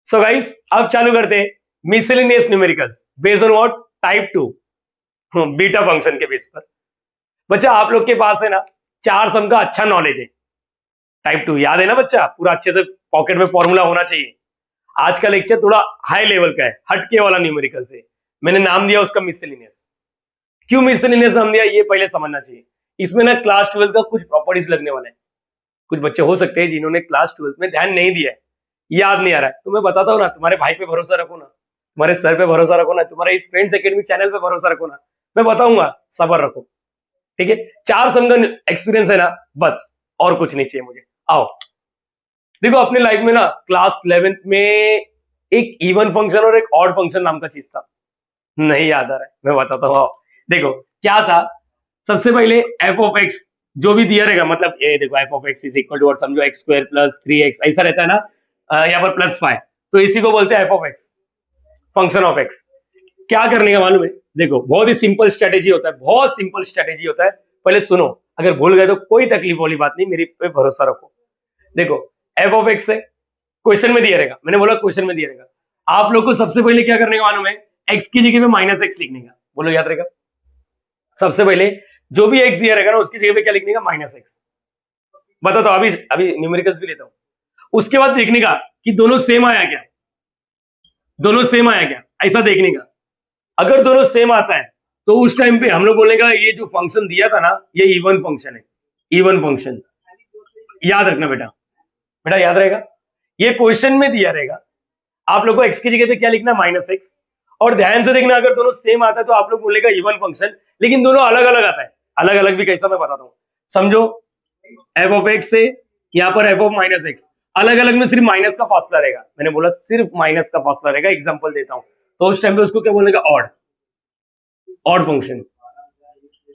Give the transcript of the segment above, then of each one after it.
So guys अब चालू करते हैं miscellaneous numericals based on what type 2 beta function के बेस पर। बच्चा आप लोग के पास है ना चार सम का अच्छा नॉलेज है। टाइप 2 याद है ना बच्चा, पूरा अच्छे से पॉकेट में फॉर्मूला होना चाहिए। आज का लेक्चर थोड़ा हाई लेवल का है, हटके वाला न्यूमेरिकल से। मैंने नाम दिया उसका मिसलेनियस। क्यों मिसलेनियस नाम दिया ये पहले समझना चाहिए। इसमें ना क्लास 12 का कुछ प्रॉपर्टीज लगने वाला है। कुछ बच्चे हो सकते हैं जिन्होंने क्लास 12 में ध्यान नहीं दिया है, याद नहीं आ रहा है, तो मैं बताता हूँ ना, तुम्हारे भाई पे भरोसा रखो ना, तुम्हारे सर पे भरोसा रखो ना, तुम्हारे इस फ्रेंड्स एकेडमी चैनल पे भरोसा रखो ना, मैं बताऊंगा, सबर रखो। ठीक है, चार सम का एक्सपीरियंस है ना, बस और कुछ नहीं चाहिए मुझे। आओ देखो, अपने लाइफ में ना क्लास 11th में एक इवन फंक्शन और एक ऑड फंक्शन नाम का चीज था। नहीं याद आ रहा है, मैं बताता हूँ। आओ देखो क्या था। सबसे पहले एफ ऑफ एक्स जो भी दिया रहेगा, मतलब ये देखो f of x is equal to, और समझो एक्स स्क्वायर प्लस 3x ऐसा रहता है ना, यहाँ पर प्लस 5, तो इसी को बोलते हैं F of x, function of x. क्या करने का मालूम है? देखो बहुत ही सिंपल स्ट्रेटेजी होता है, बहुत सिंपल स्ट्रेटेजी होता है। पहले सुनो, अगर भूल गए तो कोई तकलीफ वाली बात नहीं, मेरी पे भरोसा रखो। देखो एफ ऑफ एक्स है, क्वेश्चन में दिया रहेगा, मैंने बोला क्वेश्चन में दिया रहेगा। आप लोग को सबसे पहले क्या करने का मालूम है? एक्स की जगह पे माइनस एक्स लिखने का। बोलो याद रहेगा? सबसे पहले जो भी एक्स दिया रहेगा ना उसकी जगह पे क्या लिखने का? Minus x. बता तो अभी अभी न्यूमेरिकल्स भी लेता हूं। उसके बाद देखने का कि दोनों सेम आया क्या, दोनों सेम आया क्या, ऐसा देखने का। अगर दोनों सेम आता है तो उस टाइम पे हम लोग बोलेगा ये जो फंक्शन दिया था ना ये इवन फंक्शन है। इवन फंक्शन याद रखना बेटा, बेटा याद रहेगा, ये क्वेश्चन में दिया रहेगा। आप लोग को एक्स की जगह पे क्या लिखना? Minus x. और ध्यान से देखना, अगर दोनों सेम आता है तो आप लोग बोलेगा इवन फंक्शन, लेकिन दोनों अलग अलग आता है। अलग अलग भी कैसा, मैं बताता हूं। समझो एफ ऑफ एक्स से यहाँ पर एफ ऑफ माइनस एक्स, अलग अलग में सिर्फ माइनस का फासला रहेगा। मैंने बोला सिर्फ माइनस का फासला रहेगा। एग्जांपल देता हूं, तो उस टाइम पे उसको क्या बोलेगा? Odd, odd function.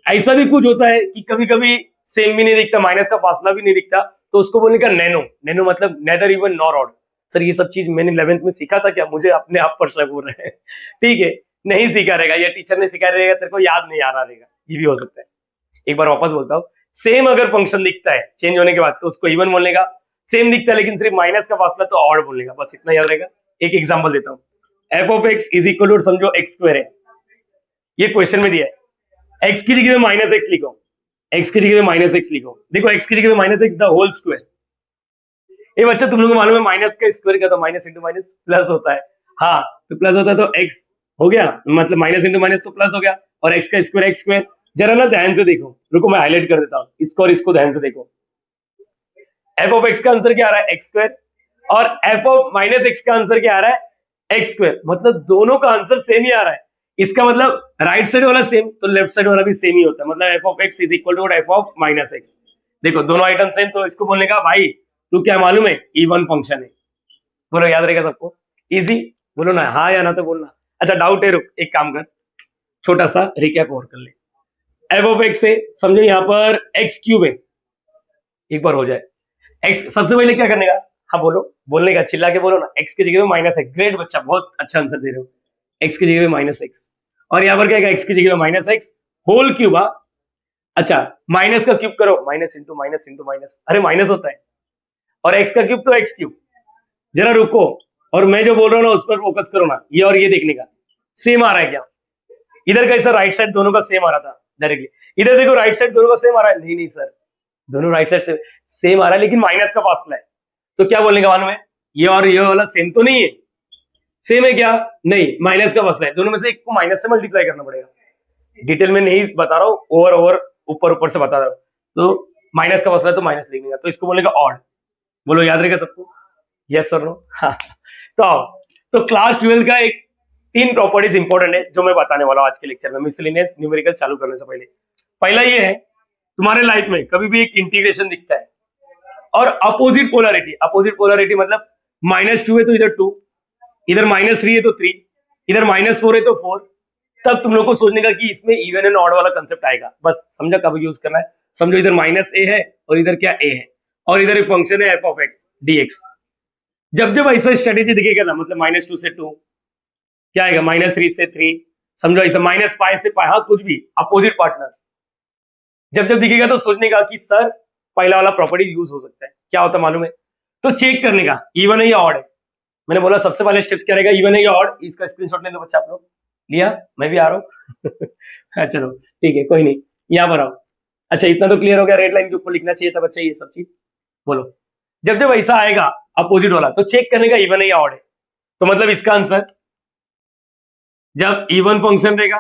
ऐसा भी कुछ होता है कि कभी कभी सेम भी नहीं दिखता, माइनस का फासला भी नहीं दिखता, तो उसको बोलने का नैनो। नैनो मतलब neither even nor odd. Sir ये सब चीज मैंने 11th में सीखा था क्या? मुझे अपने आप पर शक हो रहा है। ठीक है, नहीं सीखा रहेगा या टीचर ने सिखाया रहेगा, तेरे को याद नहीं आ रहा रहेगा, ये भी हो सकता है। एक बार वापस बोलता हूँ, सेम अगर फंक्शन दिखता है चेंज होने के बाद तो उसको इवन बोलने का, सेम दिखता है लेकिन सिर्फ माइनस का फासला तो ऑड बोलने का। बस इतना याद रहेगा। एक एग्जांपल देता हूँ, f of x is equal to, समझो एक्स स्क्वायर है, ये क्वेश्चन में दिया है। एक्स की जगह में माइनस एक्स लिखो, एक्स की जगह में माइनस एक्स लिखो। देखो एक्स की जगह में minus x the whole square. ये बच्चा तुम लोगों को मालूम है माइनस का स्क्वायर क्या? तो माइनस इंटू माइनस प्लस होता है। हाँ तो प्लस होता है तो एक्स हो गया, मतलब माइनस इंटू माइनस तो प्लस हो गया, और एक्स का स्क्वायर एक्स स्क्वायर। जरा ना ध्यान से देखो, रुको मैं हाईलाइट कर देता हूँ इसको, और इसको ध्यान से देखो। एफ ऑफ एक्स का आंसर क्या आ रहा है? X square. और एफ ऑफ माइनस एक्स का आंसर क्या आ रहा है? X square. मतलब दोनों का आंसर सेम ही आ रहा है। इसका मतलब राइट साइड वाला सेम तो लेफ्ट साइड वाला भी सेम ही होता है। मतलब f of x is equal to f of minus x. देखो दोनों आइटम सेम, तो इसको बोलने का भाई तू क्या मालूम है? इवन फंक्शन है। बोलो याद रहेगा सबको? इजी बोलो ना, हाँ या ना तो बोलना। अच्छा डाउट है, रुक एक काम कर, छोटा सा रिकैप और कर ले। एफ ऑफ एक्स है, समझो यहाँ पर एक्स क्यूब है, एक बार हो जाए। एक्स सबसे पहले क्या करने का? हाँ बोलो, बोलने का, चिल्ला के बोलो ना। एक्स की जगह में माइनस एक्स। ग्रेट बच्चा, बहुत अच्छा आंसर दे रहे हो। एक्स की जगह में माइनस एक्स, और यहाँ पर क्या है? एक्स की जगह में माइनस एक्स होल क्यूब। अच्छा माइनस का क्यूब करो, minus into minus into minus, अरे माइनस होता है। और एक्स का क्यूब तो एक्स क्यूब। जरा रुको, और मैं जो बोल रहा हूँ ना उस पर फोकस करो ना, ये और ये देखने का सेम आ रहा है क्या? इधर कैसा राइट साइड दोनों का सेम आ रहा था डायरेक्टली, इधर देखो राइट साइड दोनों का सेम आ रहा है। नहीं नहीं सर, दोनों राइट साइड से सेम आ रहा है लेकिन माइनस का फासला है। तो क्या बोलने का मालूम है? ये और ये वाला सेम तो नहीं है। सेम है क्या? नहीं, माइनस का फासला है। दोनों में से एक को माइनस से मल्टीप्लाई करना पड़ेगा। डिटेल में नहीं बता रहा हूँ, ओवर ओवर ऊपर ऊपर से बता रहा हूँ। तो माइनस का फासला है तो माइनस लिखने का, तो इसको बोलेगा ऑड। बोलो याद रहेगा सबको? Yes sir no? हाँ। तो क्लास 12 का एक 3 प्रॉपर्टीज इंपॉर्टेंट है जो मैं बताने वाला हूं आज के लेक्चर में, मिसलेनियस न्यूमेरिकल चालू करने से पहले। पहला ये है, तुम्हारे लाइफ में कभी भी एक इंटीग्रेशन दिखता है और अपोजिट पोलैरिटी, अपोजिट पोलैरिटी मतलब -2 है तो इधर 2, इधर -3 है तो 3, इधर -4 है तो 4, तब तुम लोग को सोचने का कि इसमें इवन एंड ऑड वाला कंसेप्ट आएगा। बस समझा कब यूज करना है? समझो इधर -a है और इधर क्या a है, और इधर एक फंक्शन है एफ ऑफ एक्स dx। जब जब ऐसा स्ट्रेटेजी दिखेगा ना, मतलब -2 से 2 क्या आएगा, -3 से 3, समझो ऐसा -5 से पाई, हाँ कुछ भी अपोजिट पार्टनर जब जब दिखेगा तो सोचने का कि सर पहला वाला प्रॉपर्टी यूज हो सकता है। क्या होता मालूम है? तो चेक करने का इवन है या ऑड है। मैंने बोला सबसे पहले स्टेप्स क्या रहेगा, इवन है या ऑड, इसका स्क्रीनशॉट ले लो बच्चा, आप लोग लिया, मैं भी आ रहा हूँ हाँ चलो ठीक है, कोई नहीं, यहाँ पर आओ। अच्छा इतना तो क्लियर हो गया, रेड लाइन के ऊपर लिखना चाहिए था बच्चा ये सब चीज। बोलो, जब जब ऐसा आएगा अपोजिट वाला तो चेक करने का इवन है या ऑड है। तो मतलब इसका आंसर, जब इवन फंक्शन रहेगा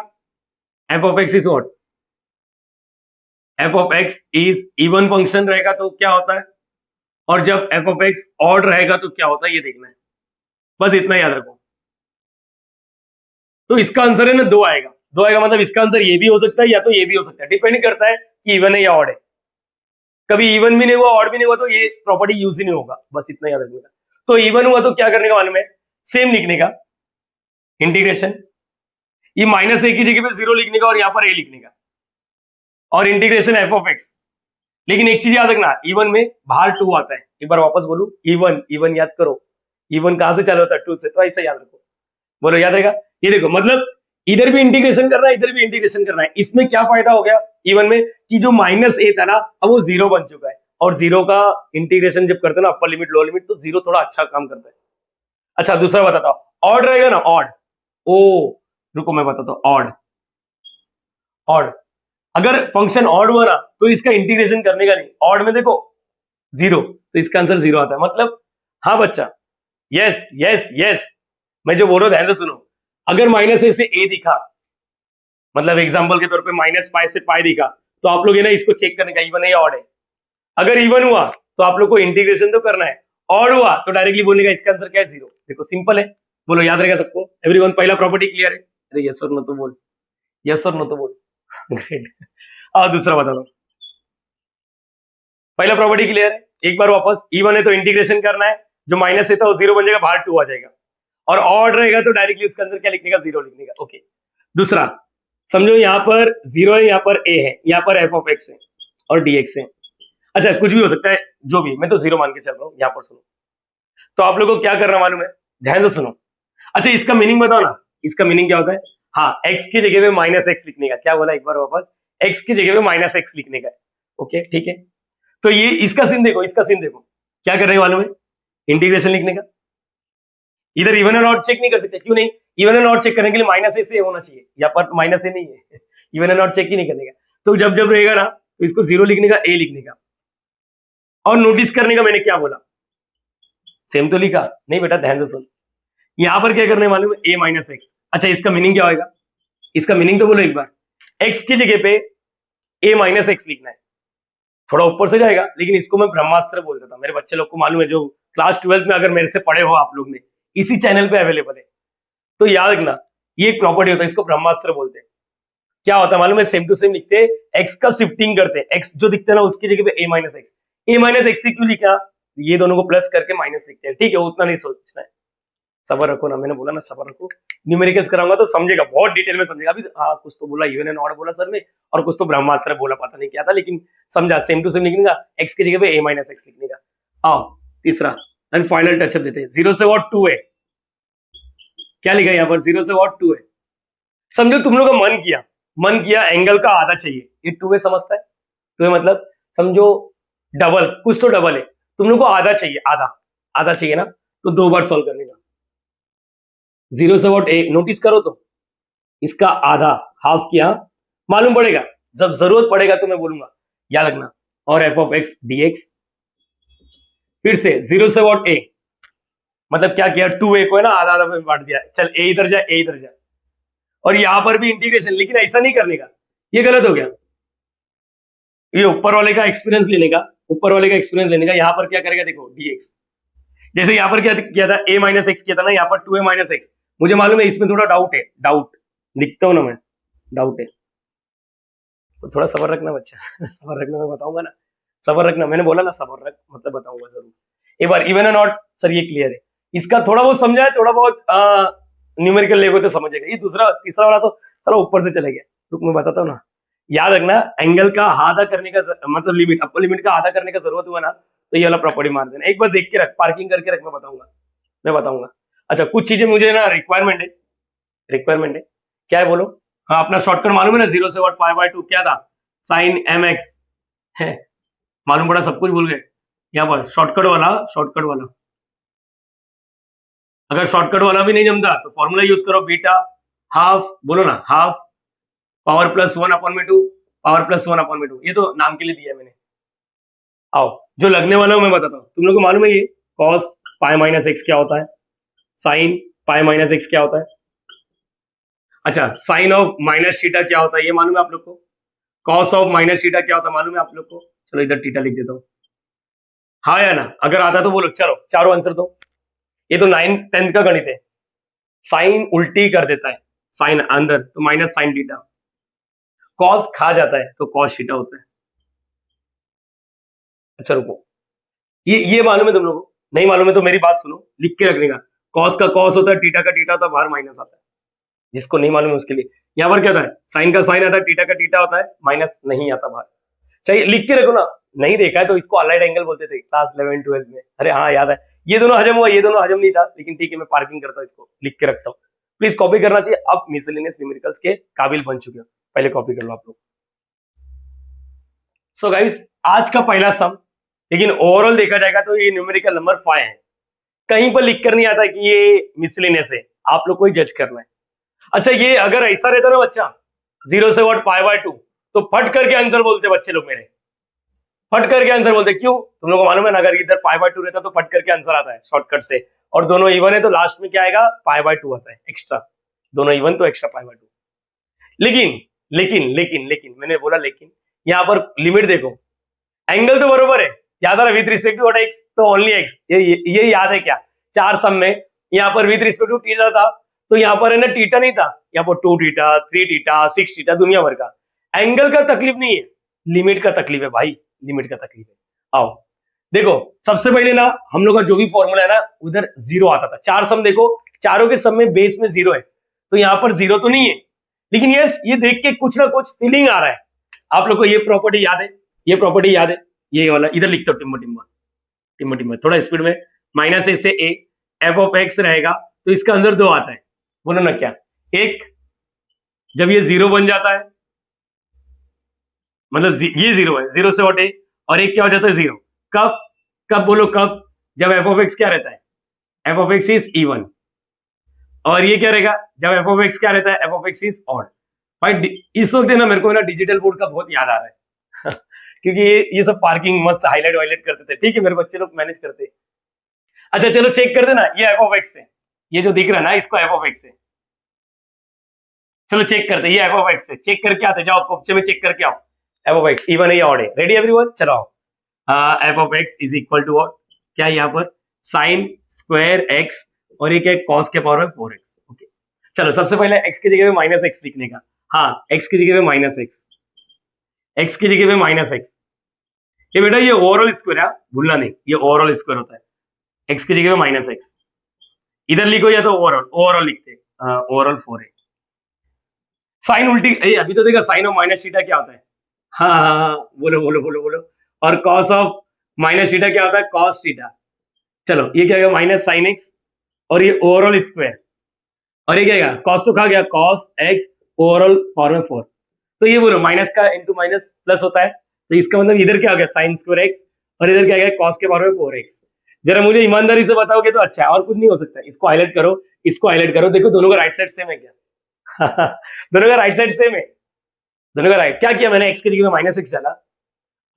F of x is what, f of x is even function रहेगा तो क्या होता है, और जब एफ ऑफ एक्स ऑड रहेगा तो क्या होता है, ये देखना है, बस इतना याद रखो। तो इसका आंसर है ना दो आएगा, दो आएगा मतलब इसका आंसर ये भी हो सकता है या तो ये भी हो सकता है, डिपेंड करता है कि इवन है या ऑड है। कभी इवन भी नहीं हुआ ऑड भी नहीं हुआ तो ये प्रॉपर्टी यूज ही नहीं होगा, बस इतना याद रखने का। तो इवन हुआ तो क्या करने का मालूम है, सेम लिखने का, इंटीग्रेशन, ये माइनस ए की जगह पे जीरो लिखने का और यहाँ पर ए लिखने का, और इंटीग्रेशन एफ ऑफ एक्स। लेकिन एक चीज याद रखना, इवन में बाहर टू आता है, एक बार वापस बोलू, इवन, इवन याद करो, इवन कहां से चालू होता है, टू से, तो ऐसा याद रखो। बोलो याद रहेगा। ये देखो मतलब इधर भी इंटीग्रेशन करना है, इधर भी इंटीग्रेशन करना है। इसमें क्या फायदा हो गया इवन में कि जो माइनस ए था ना अब वो जीरो बन चुका है, और जीरो का इंटीग्रेशन जब करते हैं ना अपर लिमिट लोअर लिमिट, तो जीरो थोड़ा अच्छा काम करता है। अच्छा दूसरा बताता हूं, ऑड रहेगा ना, ऑड, ओ रुको मैं बताता हूं, ऑड, ऑड अगर फंक्शन ऑड हुआ ना तो इसका इंटीग्रेशन करने का नहीं, ऑड में देखो जीरो, तो इसका आंसर जीरो आता है। मतलब हाँ बच्चा, यस यस यस, मैं जो बोल रहा हूं ध्यान से सुनो। अगर माइनस ए से ए दिखा, मतलब एग्जांपल के तौर पे माइनस पाई से पाई दिखा, तो आप लोग है ना इसको चेक करने का इवन है या ऑड है। अगर इवन हुआ तो आप लोग को इंटीग्रेशन तो करना है, ऑड हुआ तो डायरेक्टली बोलने का इसका आंसर क्या है, जीरो। देखो सिंपल है, बोलो याद रहेगा सबको, एवरीवन। पहला प्रॉपर्टी क्लियर है, अरे यस और नो तो बोल, यस और नो तो बोल ग्रेट। दूसरा बता दो, पहला प्रॉपर्टी क्लियर है, एक बार वापस, इवन है तो इंटीग्रेशन करना है, जो माइनस है तो जीरो बन जाएगा, बाहर टू आ जाएगा, और ऑड रहेगा तो डायरेक्टली उसके अंदर क्या लिखने का, जीरो लिखने का। ओके दूसरा समझो, यहाँ पर जीरो है, यहाँ पर ए है, यहाँ पर एफ ऑफ एक्स है और डीएक्स है। अच्छा कुछ भी हो सकता है, जो भी, मैं तो जीरो मान के चल रहा हूँ। यहाँ पर सुनो, तो आप लोगों को क्या करना मालूम है, ध्यान से सुनो। अच्छा इसका मीनिंग बताओ ना, इसका मीनिंग क्या होता है, हाँ एक्स की जगह पे माइनस एक्स लिखने का, क्या बोला एक बार वापस, एक्स की जगह पे माइनस एक्स लिखने का। ओके ठीक है, तो ये इसका सीन देखो, इसका सीन देखो, क्या कर रहे हैं मालूम है, इंटीग्रेशन लिखने का। इधर इवन एंड ऑड चेक नहीं कर सकते, क्यों नहीं, इवन एंड ऑड चेक करने के लिए माइनस ए से होना चाहिए, यहाँ पर माइनस ए नहीं है इवन एंड ऑड चेक ही नहीं करने का। तो जब जब रहेगा ना तो इसको जीरो लिखने का, ए लिखने का, और नोटिस करने का मैंने क्या बोला, सेम तो लिखा नहीं बेटा, ध्यान से सुन। यहां पर क्या करने मालूम है, ए माइनस एक्स। अच्छा इसका मीनिंग क्या होगा, इसका मीनिंग तो बोलो एक बार, एक्स की जगह पे ए माइनस एक्स लिखना है। थोड़ा ऊपर से जाएगा, लेकिन इसको मैं ब्रह्मास्त्र बोलता था, मेरे बच्चे लोग को मालूम है, जो क्लास 12 में अगर मेरे से पढ़े हो आप लोग ने, इसी चैनल पे अवेलेबल है, तो याद रखना ये एक प्रॉपर्टी होता है, इसको ब्रह्मास्त्र बोलते हैं। क्या होता है मालूम है, सेम टू सेम लिखते हैं, एक्स का शिफ्टिंग करते हैं, एक्स जो दिखता है ना उसकी जगह पे ए माइनस एक्स। ए माइनस एक्स क्यों लिखा, ये दोनों को प्लस करके माइनस लिखते हैं, ठीक है, उतना नहीं सोचना है, सबर रखो ना, मैंने बोला ना सबर रखो, न्यूमेरिकल्स कराऊंगा तो समझेगा, बहुत डिटेल में समझेगा। अभी हाँ कुछ तो बोला इवन एंड ऑड बोला सर ने, और कुछ तो ब्रह्मास्त्र बोला, पता नहीं क्या था, लेकिन समझा, सेम टू सेम लिखने का, एक्स की जगह पे ए माइनस एक्स लिखने का। आओ तीसरा एंड फाइनल टचअप देते हैं, जीरो से व्हाट टू है, क्या लिखा है यहाँ पर, जीरो से व्हाट टू है। समझो तुम लोग का मन किया एंगल का आधा चाहिए, ये टू है समझता है, टू है मतलब समझो डबल, कुछ तो डबल है, तुम लोग को आधा चाहिए, आधा, आधा चाहिए ना, तो दो बार सॉल्व करने का, जीरो से व्हाट ए, नोटिस करो तो इसका आधा, हाफ किया, मालूम पड़ेगा, जब जरूरत पड़ेगा तो मैं बोलूंगा, याद रखना, और एफ ऑफ एक्स डीएक्स। फिर से जीरो से व्हाट ए, मतलब क्या किया, टू ए को है ना आधा आधा में बांट दिया, चल ए इधर जा, ए इधर जा, और यहां पर भी इंटीग्रेशन, लेकिन ऐसा नहीं करने का, ये गलत हो गया। ये ऊपर वाले का एक्सपीरियंस लेने का, ऊपर वाले का एक्सपीरियंस लेने का, यहां पर क्या करेगा देखो, डीएक्स, जैसे यहां पर क्या किया था, ए माइनस एक्स किया था ना, यहाँ पर टू ए माइनस एक्स। मुझे मालूम है इसमें थोड़ा डाउट है, डाउट लिखता हूं ना मैं, डाउट है, तो थोड़ा सबर रखना बच्चा सबर रखना, मैं बताऊंगा ना, सबर रखना, मैंने बोला ना सबर रख, मतलब बताऊंगा जरूर। एक बार इवन एंड ऑड सर ये क्लियर है, इसका थोड़ा बहुत समझा है, थोड़ा बहुत न्यूमेरिकल लेवल तो समझेगा। ये दूसरा तीसरा वाला तो चलो ऊपर से चले गया, रुक मैं बताता हूँ ना। याद रखना, एंगल का आधा करने का मतलब लिमिट, अपर लिमिट का आधा करने का जरूरत हुआ ना तो ये वाला प्रॉपर्टी मार देना, एक बार देख के रख, पार्किंग करके रख, मैं बताऊंगा। अच्छा कुछ चीजें मुझे ना रिक्वायरमेंट है, क्या है बोलो, हाँ अपना शॉर्टकट मालूम है ना, जीरो से व्हाट पाई बाय टू क्या था, साइन एम एक्स है, मालूम पड़ा, सब कुछ भूल गए। यहाँ पर शॉर्टकट वाला अगर शॉर्टकट वाला भी नहीं जमता तो फॉर्मूला यूज करो, बीटा हाफ, बोलो ना half power plus 1/2 power plus 1/2, ये तो नाम के लिए दिया है मैंने। आओ जो लगने वाला हूं मैं बताता हूँ, तुम लोग को मालूम है ये कॉस पाई माइनस एक्स क्या होता है, साइन पाई माइनस एक्स क्या होता है, अच्छा साइन ऑफ माइनस थीटा क्या होता है ये मालूम है आप लोग को, कॉस ऑफ माइनस थीटा क्या होता है मालूम है आप लोग को, चलो इधर थीटा लिख देता हूँ, हाँ या ना, अगर आता तो बोलो, चलो चारों आंसर दो, ये तो 9th-10th का गणित है, साइन उल्टी कर देता है, साइन अंदर तो माइनस साइन थीटा, कॉस खा जाता है तो कॉस थीटा होता है। अच्छा रुको, ये मालूम है तुम लोगों को, नहीं मालूम है तो मेरी बात सुनो, लिख के रखने का, कॉस का कॉस होता है, थीटा का थीटा होता है, बाहर माइनस आता है, जिसको नहीं मालूम है उसके लिए, यहाँ पर क्या होता है, साइन का साइन आता है, थीटा का थीटा होता है, माइनस नहीं आता बाहर, चाहिए लिख के रखो ना, नहीं देखा है तो इसको अलाइड एंगल बोलते थे क्लास 11-12 में, अरे हाँ याद है, ये दोनों हजम हुआ, ये दोनों हजम नहीं था, लेकिन ठीक है मैं पार्किंग करता हूँ, इसको लिख के रखता हूँ, प्लीज कॉपी करना चाहिए, अब मिसलेनियस न्यूमेरिकल्स के काबिल बन चुके हो, पहले कॉपी कर लो आप लोग। सो गाइस आज का पहला सम, लेकिन ओवरऑल देखा जाएगा तो ये न्यूमेरिकल नंबर 5 है, कहीं पर लिख कर नहीं आता कि ये मिसलेनियस है, आप लोग को ही जज करना है। अच्छा ये अगर ऐसा रहता ना बच्चा 0 से व्हाट π/2, तो फट करके आंसर बोलते बच्चे लोग मेरे, फट करके आंसर बोलते, क्यों तुम लोग को मालूम है ना, अगर इधर π/2 रहता तो फट करके आंसर आता है शॉर्टकट से, और दोनों इवन है तो लास्ट में क्या आएगा π/2 आता है एक्स्ट्रा, दोनों इवन तो एक्स्ट्रा π/2, लेकिन लेकिन लेकिन लेकिन मैंने बोला लेकिन, यहाँ पर लिमिट देखो, एंगल तो बरोबर है, याद आ रहा, विथ रिस्पेक्ट टू एक्स तो ओनली एक्स, ये याद है क्या, चार सम में यहाँ पर विथ रिस्पेक्ट टू थीटा था, तो यहाँ पर है ना थीटा नहीं था, यहाँ पर 2 थीटा 3 थीटा 6 थीटा दुनिया भर का, एंगल का तकलीफ नहीं है, लिमिट का तकलीफ है भाई, लिमिट का तकलीफ है। आओ देखो सबसे पहले ना हम लोग का जो भी फॉर्मूला है ना उधर जीरो आता था, चार सम देखो, चारों के सम में बेस में जीरो है, तो यहाँ पर जीरो तो नहीं है, लेकिन यस ये देख के कुछ ना कुछ फीलिंग आ रहा है, आप लोग को ये प्रॉपर्टी याद है, ये प्रॉपर्टी याद है, ये वाला इधर लिखते हो टिम्बो टिम्बो टिम्बो टिम्बो थोड़ा स्पीड में, माइनस ए से ए एफ ऑफ एक्स रहेगा, तो इसका आंसर 2 आता है, बोलो ना क्या, एक जब ये जीरो बन जाता है, मतलब ये जीरो है, जीरो से व्हाट ए, और एक क्या हो जाता है जीरो, कब, कब बोलो कब, जब एफ ऑफ एक्स क्या रहता है, f of x is even, और ये क्या रहेगा जब एफ ऑफ एक्स क्या रहता है, f of x is odd. भाई इस वक्त ना मेरे को ना डिजिटल बोर्ड का बहुत याद आ रहा है क्योंकि ये सब पार्किंग मस्त हाईलाइट वाईलाइट करते थे, ठीक है मेरे बच्चे लोग मैनेज करते। अच्छा चलो चेक कर देना, ये एफ ऑफ एक्स है, ये जो दिख रहा है ना इसको एफ ऑफ एक्स है, चलो चेक करते, ये एफ ऑफ एक्स है, चेक करके आते, जाओ कॉपी में चेक करके आओ, एफ ऑफ एक्स इवन है या ऑड है, रेडी एवरीवन, चलो आओ, f of x is equal to what, क्या यहाँ पर साइन स्क्वायर एक्स, और ये क्या कॉस के पावर में 4x, ओके चलो सबसे पहले x की जगह में माइनस एक्स लिखने का, हाँ x की जगह में माइनस एक्स, x की जगह में माइनस एक्स, ये बेटा ये ओवरऑल स्क्वायर है, भूलना नहीं ये ओवरऑल स्क्वायर होता है, x की जगह में माइनस एक्स, इधर लिखो या तो ओवरऑल, ओवरऑल लिखते हैं, ओवरऑल 4 है, साइन उल्टी, अभी तो देखा साइन ऑफ माइनस थीटा क्या होता है, हाँ हाँ हाँ बोलो बोलो बोलो बोलो, और कॉस ऑफ माइनस थीटा क्या होता है, कॉस थीटा, चलो ये क्या होगा माइनस साइन एक्स, और ये ओवरऑल स्क्वायर, और ये क्या कॉस तो खा गया, कॉस एक्स ओवरऑल पावर में 4, तो ये बोलो माइनस का इंटू माइनस प्लस होता है, तो इसका मतलब इधर क्या हो गया साइन स्क्वायर एक्स, और इधर क्या गया कॉस के पावर में 4x, जरा मुझे ईमानदारी से बताओगे तो अच्छा है, और कुछ नहीं हो सकता, इसको हाईलाइट करो, इसको हाईलाइट करो, देखो दोनों का राइट साइड सेम है क्या दोनों का राइट साइड सेम है, दोनों का राइट, क्या किया मैंने x की जगह में माइनस एक्स डाला,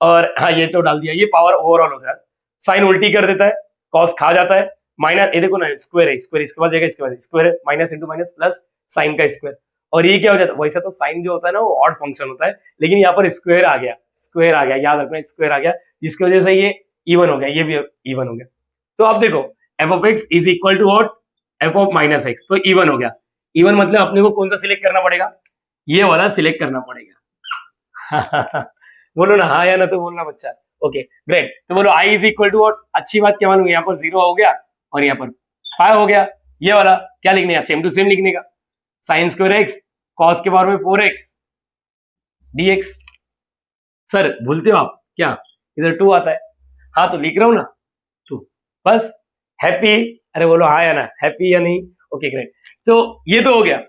और हाँ ये तो डाल दिया, ये पावर ओवरऑल होता है, साइन उल्टी कर देता है, कॉस खा जाता है, माइनस ये देखो ना स्क्वायर है, स्क्वायर इसके बाद जाएगा, इसके बाद स्क्वायर है, minus into minus plus sign का स्क्वायर, और ये क्या हो जाता है, वैसे तो साइन जो होता है ना वो ऑड फंक्शन होता है, लेकिन यहाँ पर स्क्वायर आ गया, स्क्वायर आ गया, याद रखना स्क्वायर आ गया, जिसकी वजह से ये इवन हो गया, ये भी इवन हो गया, तो आप देखो f of x is equal to what, f of minus x, तो इवन हो गया, इवन मतलब अपने को कौन सा सिलेक्ट करना पड़ेगा, ये वाला सिलेक्ट करना पड़ेगा बोलो ना हाँ या ना, तो बोलना बच्चा, ओके ग्रेट, तो बोलो आई इज इक्वल टू व्हाट, अच्छी बात क्या मालूम, यहाँ पर 0 हो गया और यहाँ पर 5 हो गया, ये वाला क्या लिखने का, सेम टू सेम लिखने का, साइन स्क्वायर एक्स कॉस के पावर में 4x dx, सर भूलते हो आप क्या, इधर 2 आता है, हाँ तो लिख रहा हूं ना 2, बस हैप्पी, अरे बोलो हाँ या ना, हैप्पी या नहीं, ओके ग्रेट, तो ये तो हो गया,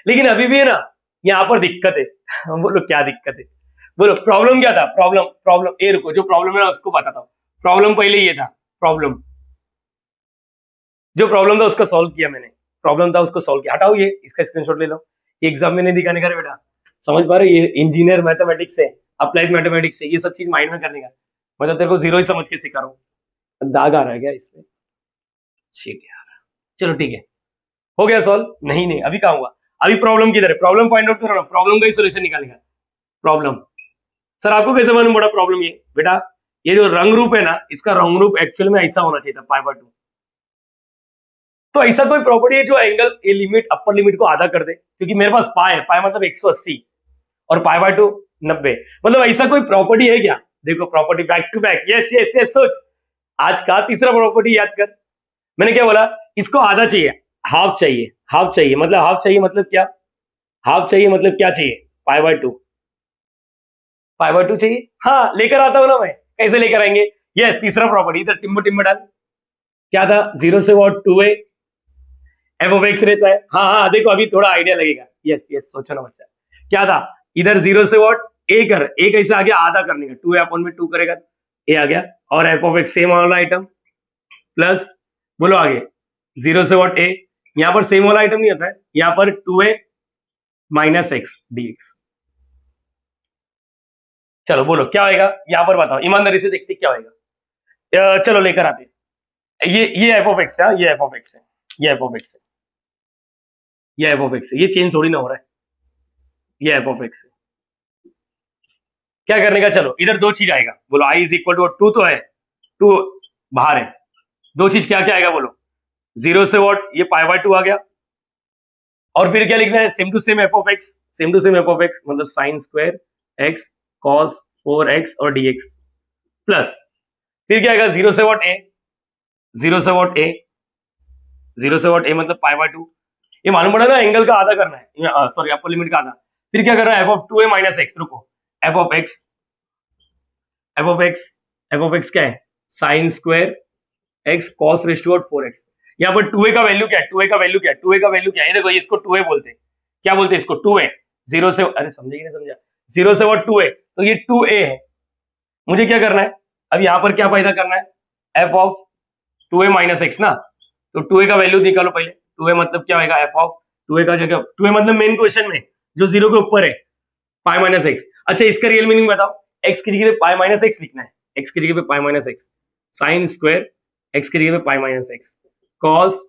लेकिन अभी भी है ना यहाँ पर दिक्कत है बोलो क्या दिक्कत है, बोलो प्रॉब्लम क्या था, प्रॉब्लम प्रॉब्लम ए रुको, जो प्रॉब्लम है ना उसको बताता हूँ, प्रॉब्लम पहले ये था, प्रॉब्लम जो प्रॉब्लम था उसका सॉल्व किया मैंने, प्रॉब्लम था उसको सॉल्व किया। हटाओ ये, इसका स्क्रीनशॉट ले लो, ये एग्जाम में नहीं दिखाने का रे बेटा, समझ पा रहे हो? ये इंजीनियर मैथमेटिक्स है, अप्लाइड मैथमेटिक्स है, ये सब चीज माइंड में करने का, मतलब तेरे को जीरो ही समझ के सिखा रहा हूँ। दाग आ रहा है क्या इसमें? शिट यार, चलो ठीक है, हो गया सॉल्व। नहीं नहीं, अभी कहाँ हुआ, अभी प्रॉब्लम किधर है, प्रॉब्लम फाइंड आउट करो ना, प्रॉब्लम का ही सोल्यूशन निकालेगा। प्रॉब्लम, सर आपको कैसे मालूम पड़ा प्रॉब्लम? ये बेटा, ये जो रंग रूप है ना, इसका रंग रूप एक्चुअल में ऐसा होना चाहिए था, π/2। तो ऐसा कोई प्रॉपर्टी है जो एंगल ये लिमिट अपर लिमिट को आधा कर दे, क्योंकि मेरे पास पाई है, पाई मतलब 180 और π/2 90, मतलब ऐसा कोई प्रॉपर्टी है क्या? देखो property back to back, yes yes yes, सोच। आज का तीसरा प्रॉपर्टी याद कर, मैंने क्या बोला? इसको आधा चाहिए, हाफ चाहिए, हाफ चाहिए मतलब, हाफ चाहिए मतलब क्या? हाफ चाहिए मतलब क्या चाहिए? π/2, π/2 चाहिए। हाँ, लेकर आता हूं ना मैं, कैसे लेकर आएंगे? यस, तीसरा प्रॉपर्टी, इधर टिम्बो टिम्बो डाल। क्या था? 0 से what 2a F of x रहता है। हाँ हाँ, देखो अभी थोड़ा आइडिया लगेगा। यस यस, सोचो ना बच्चा, क्या था? इधर 0 से व्हाट ए कर, ए कैसे आ गया? आधा करने का, 2a अपॉन में 2 करेगा, ए आ गया, और एफ ऑफ एक्स सेम वाला आइटम प्लस, बोलो आगे, 0 से व्हाट ए, यहाँ पर सेम वाला आइटम नहीं होता है, यहाँ पर 2a माइनस एक्स dx। चलो बोलो क्या होएगा, यहाँ पर बताओ, ईमानदारी से देखते क्या होएगा। चलो लेकर आते, ये एफ ऑफ एक्स है, ये एफ ऑफ एक्स है, ये एफ ऑफ एक्स है, ये एफ ऑफ एक्स है, ये चेंज थोड़ी ना हो रहा है, ये एफ ऑफ एक्स है। क्या करने का? चलो इधर दो चीज आएगा, बोलो आई इज इक्वल टू 2 तो है, 2 बाहर है, दो चीज क्या क्या आएगा बोलो? 0 से व्हाट ये π/2 आ गया, और फिर क्या लिखना है? Same to same f of x, same to same f of x मतलब sine square x cos 4x और dx प्लस, फिर क्या आएगा? 0 से व्हाट ए, 0 से व्हाट ए, 0 से व्हाट ए मतलब π/2, ये मालूम पड़ा ना, एंगल का आधा करना है, सॉरी अपर लिमिट का आधा। फिर क्या कर रहा है? F of 2a minus x, रुको, f of x, f of x, f of x क्या है? Sine square x cos raised to 4x। यहाँ पर 2a का वैल्यू क्या है? 2a का वैल्यू क्या है? 2a का वैल्यू क्या है? ये देखो, इसको 2a बोलते हैं, क्या बोलते हैं इसको? 2a। 0 से, अरे समझे कि नहीं समझा? 0 से व्हाट 2a, तो ये 2a है। मुझे क्या करना है अब? यहाँ पर क्या पैदा करना है? F of 2a minus x ना, तो 2a का वैल्यू निकालो पहले। 2a मतलब क्या होगा? एफ ऑफ 2a का जगह 2a मतलब मेन क्वेश्चन में जो 0 के ऊपर है, पाई माइनस एक्स। अच्छा, इसका रियल मीनिंग बताओ, एक्स की जगह पे पाई माइनस एक्स लिखना है, एक्स की जगह पे pi minus x, sine square x की जगह पे pi minus x, cos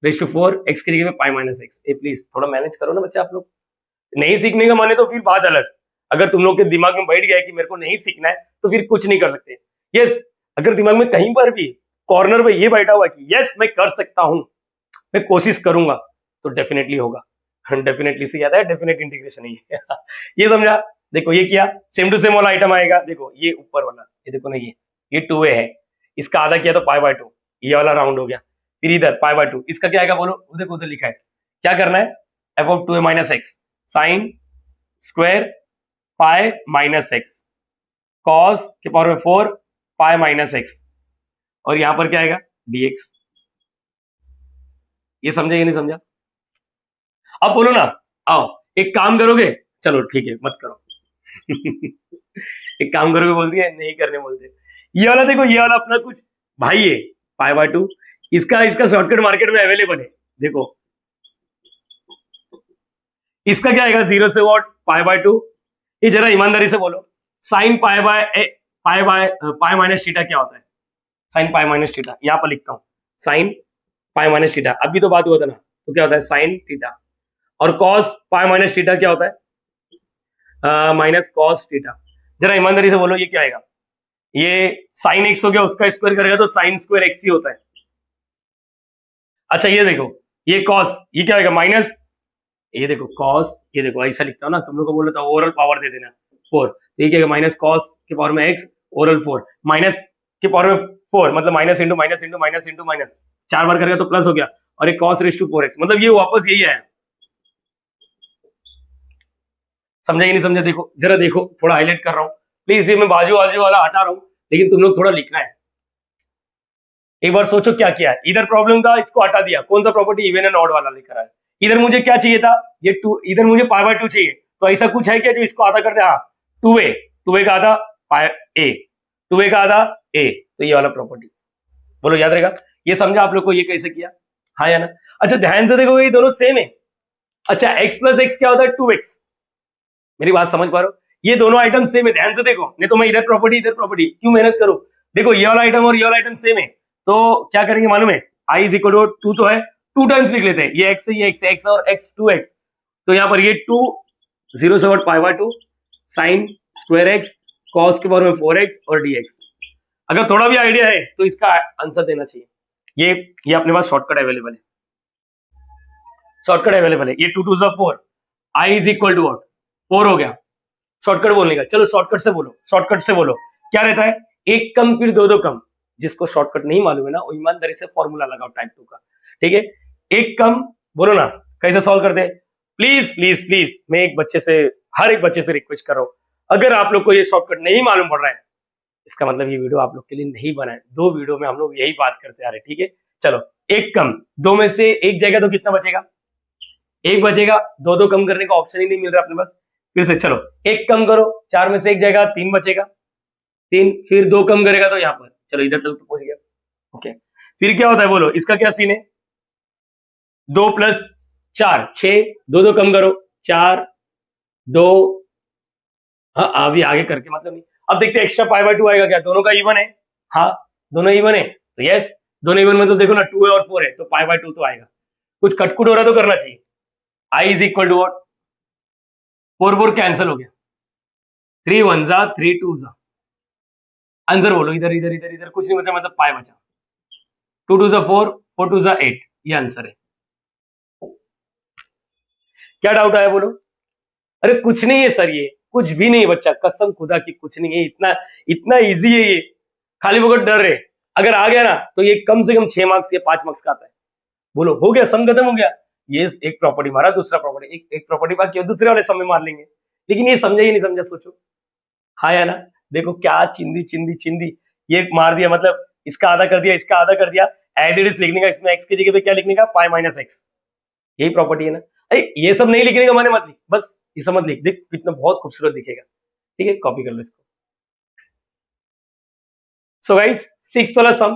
raised to 4 x की जगह पे पाई माइनस एक्स। ए प्लीज थोड़ा मैनेज करो ना बच्चा, आप लोग नहीं सीखने का माने तो फिर बात अलग, अगर तुम लोग के दिमाग में बैठ गया है कि मेरे को नहीं सीखना है तो फिर कुछ नहीं कर सकते। यस, अगर दिमाग में कहीं पर भी कॉर्नर पे ये बैठा हुआ कि यस मैं कर सकता हूं, मैं कोशिश करूंगा, तो डेफिनेटली होगा। डेफिनेटली से याद है, डेफिनेट इंटीग्रेशन है ये समझा? देखो ये किया, सेम टू सेम वाला आइटम आएगा, देखो ये ऊपर वाला, ये देखो ना, ये 2a है, इसका आधा किया तो π/2, ये वाला राउंड हो गया। फिर इधर π/2, इसका क्या आएगा बोलो? उधर उधर लिखा है, क्या करना है? F of 2a minus x sine square pi minus x cos के पावर में 4 पाई माइनस एक्स, और यहां पर क्या आएगा? dx। ये समझे या नहीं समझा? अब बोलो ना, आओ एक काम करोगे? चलो ठीक है, मत करो एक काम करोगे बोल दिया, नहीं करने बोलते। ये वाला देखो, ये वाला अपना कुछ भाई है, π/2, इसका शॉर्टकट मार्केट में अवेलेबल है। देखो इसका क्या आएगा? 0 से व्हाट π/2, ये जरा ईमानदारी से बोलो, साइन पाई माइनस थीटा क्या होता है? साइन पाई माइनस थीटा, यहां पर लिखता हूं, साइन पाई माइनस थीटा, अभी तो बात हुआ था ना, तो क्या होता है? Sine theta. और कॉस पाई माइनस थीटा क्या होता है? Minus cos theta. जरा ईमानदारी से बोलो, ये क्या आएगा? ये साइन एक्स हो गया, उसका स्क्वायर करेगा तो साइन स्क्वायर एक्स ही होता है। अच्छा ये देखो, ये कॉस, ये क्या आएगा? माइनस, ये देखो कॉस, ये देखो ऐसा लिखता हूं ना, तुम लोग को बोला था ओवरऑल पावर दे देना 4, तो ये क्या आएगा? माइनस कॉस के पावर में एक्स ओवरऑल 4, माइनस के पावर में 4 मतलब minus into minus into minus into minus, 4 बार करेगा तो प्लस हो गया, और एक कॉस रेस टू 4x, मतलब ये वापस यही है। समझा कि नहीं समझा? देखो जरा, देखो थोड़ा हाईलाइट कर रहा हूं प्लीज, ये मैं बाजू वाला हटा रहा हूं, लेकिन तुम लोग थोड़ा लिखना है। एक बार सोचो क्या किया है, इधर प्रॉब्लम था, इसको हटा दिया, कौन सा प्रॉपर्टी? इवन एंड ऑड वाला लेकर आया। इधर मुझे क्या चाहिए था? ये 2, इधर मुझे π/2 चाहिए, तो ऐसा कुछ है क्या जो इसको आधा कर दे? हाँ, 2a का आधा a, 2a का आधा a, तो ये वाला प्रॉपर्टी, बोलो याद रहेगा? ये समझा आप लोग को? ये कैसे किया? हाँ या ना? अच्छा ध्यान से देखो ये दोनों सेम है। अच्छा x प्लस एक्स क्या होता है 2x। मेरी बात समझ पा रहे हो? ये दोनों आइटम सेम है, ध्यान से देखो, नहीं तो मैं इधर प्रॉपर्टी क्यों मेहनत करूं। देखो ये वाला आइटम और ये वाला आइटम सेम है, तो क्या करेंगे मालूम है, i इज इक्वल टू 2 तो है, 2 टाइम्स लिख लेते हैं, ये x है, ये x है, x और x 2x, तो यहाँ पर ये 2 0 से पाई by 2 sine square x cos के बारे में 4x और dx। अगर थोड़ा भी आइडिया है तो इसका आंसर देना चाहिए। ये अपने पास शॉर्टकट अवेलेबल है, शॉर्टकट अवेलेबल है। ये 2 2 4, i is equal to what 4 हो गया। शॉर्टकट बोलने का, चलो शॉर्टकट से बोलो, शॉर्टकट से बोलो क्या रहता है, एक कम फिर दो दो कम। जिसको शॉर्टकट नहीं मालूम है ना वो ईमानदारी से फॉर्मूला लगाओ टाइप 2 का, ठीक है। एक कम बोलो ना, कैसे सॉल्व करते हैं, प्लीज प्लीज प्लीज मैं एक बच्चे से, हर एक बच्चे से रिक्वेस्ट कर रहा हूं, अगर आप लोग को ये शॉर्टकट नहीं मालूम पड़ रहा है इसका मतलब ये वीडियो आप लोग के लिए नहीं बना है। 2 वीडियो में हम लोग यही बात करते आ रहे, ठीक है। चलो एक कम, 2 में से एक जाएगा तो कितना बचेगा, एक बचेगा, दो दो कम करने का ऑप्शन ही नहीं मिल रहा अपने पास। फिर से चलो एक कम करो, 4 में से एक जाएगा 3 बचेगा, 3 फिर 2 कम करेगा तो यहाँ पर, चलो इधर तक तो पहुंच गया, ओके। फिर क्या होता है बोलो, इसका क्या सीन है, 2 प्लस 4 6, दो दो कम करो 4 2, हाँ अभी आगे करके मतलब नहीं। अब देखते हैं एक्स्ट्रा पाई बाय 2 आएगा क्या, दोनों का इवन है, हाँ दोनों इवन है तो यस, दोनों इवन में तो देखो ना 2 है और 4 है तो पाई बाय 2 तो आएगा। कुछ कटकुट हो रहा तो करना चाहिए। आई इज इक्वल टू 4 4 कैंसिल हो गया, 3 1 जा 3 2 जा, आंसर बोलो, इधर इधर इधर इधर कुछ नहीं बचा, मतलब पाई बचा, 2 2 जा 4 4 2 जा 8, ये आंसर है। क्या डाउट आया बोलो, अरे कुछ नहीं है सर, ये कुछ भी नहीं है बच्चा, कसम खुदा की कुछ नहीं है, इतना इतना इजी है ये, खाली वो डर रहे, अगर आ गया ना तो ये कम से कम 6 मार्क्स या 5 मार्क्स का आता है। बोलो हो गया, सम खत्म हो गया, ये एक प्रॉपर्टी मारा, दूसरा प्रॉपर्टी, एक प्रॉपर्टी बाकी, दूसरे वाले सम में मार लेंगे, लेकिन ये समझा ही नहीं समझा, सोचो हाँ या ना। देखो क्या चिंदी चिंदी चिंदी, ये मार दिया, मतलब इसका आधा कर दिया, इसका आधा कर दिया, एज इट इज लिखने का, इसमें एक्स की जगह पे क्या लिखने का, पाई माइनस एक्स, यही प्रॉपर्टी है ना। अरे ये सब नहीं लिखने का मैंने मत लिख, बस ये समझ लिख, देख कितना बहुत खूबसूरत दिखेगा, ठीक है, कॉपी कर लो इसको। सो गाइस 6 वाला सम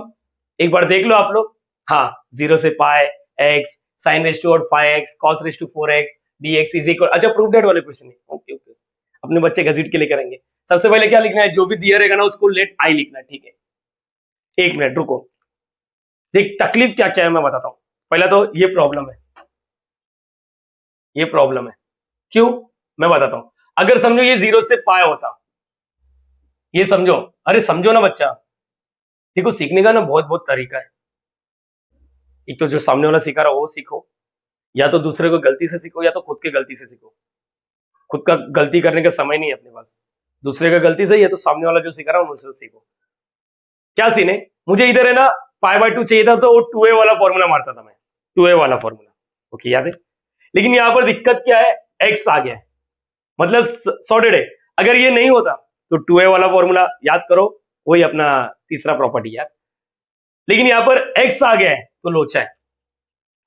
एक बार देख लो आप लोग, हाँ 0 से pi x sine raise to और 5x cos raise to 4x dx is equal, अच्छा प्रूफ दैट वाले क्वेश्चन है, ओके ओके, अपने बच्चे घसीट के लिए करेंगे। सबसे पहले क्या लिखना है, जो भी दिया रहेगा ना उसको लेट आई लिखना है, ठीक है। एक मिनट रुको, देख तकलीफ क्या क्या है मैं बताता हूं। पहला तो ये प्रॉब्लम है, ये प्रॉब्लम है, क्यों मैं बताता हूं। अगर समझो ये 0 से पाई होता, ये समझो, अरे समझो ना बच्चा, देखो सीखने का ना बहुत बहुत तरीका है। एक तो जो सामने वाला सिखा रहा हो वो सीखो, या तो दूसरे को गलती से सीखो, या तो खुद के गलती से सीखो। खुद का गलती करने का समय नहीं है अपने पास, दूसरे का गलती सही है तो सामने वाला जो सिखा रहा है उससे सीखो। क्या सीन है, मुझे इधर है ना पाई बाय 2 चाहिए था तो वो 2a वाला फॉर्मूला मारता था मैं, 2a वाला फॉर्मूला, ओके याद है। लेकिन यहां पर दिक्कत क्या है, x आ गया है, मतलब सॉर्टेड है। अगर ये नहीं होता तो 2a वाला फॉर्मूला याद करो, वही अपना तीसरा प्रॉपर्टी यार। लेकिन यहां पर x आ गया है तो लोचा है।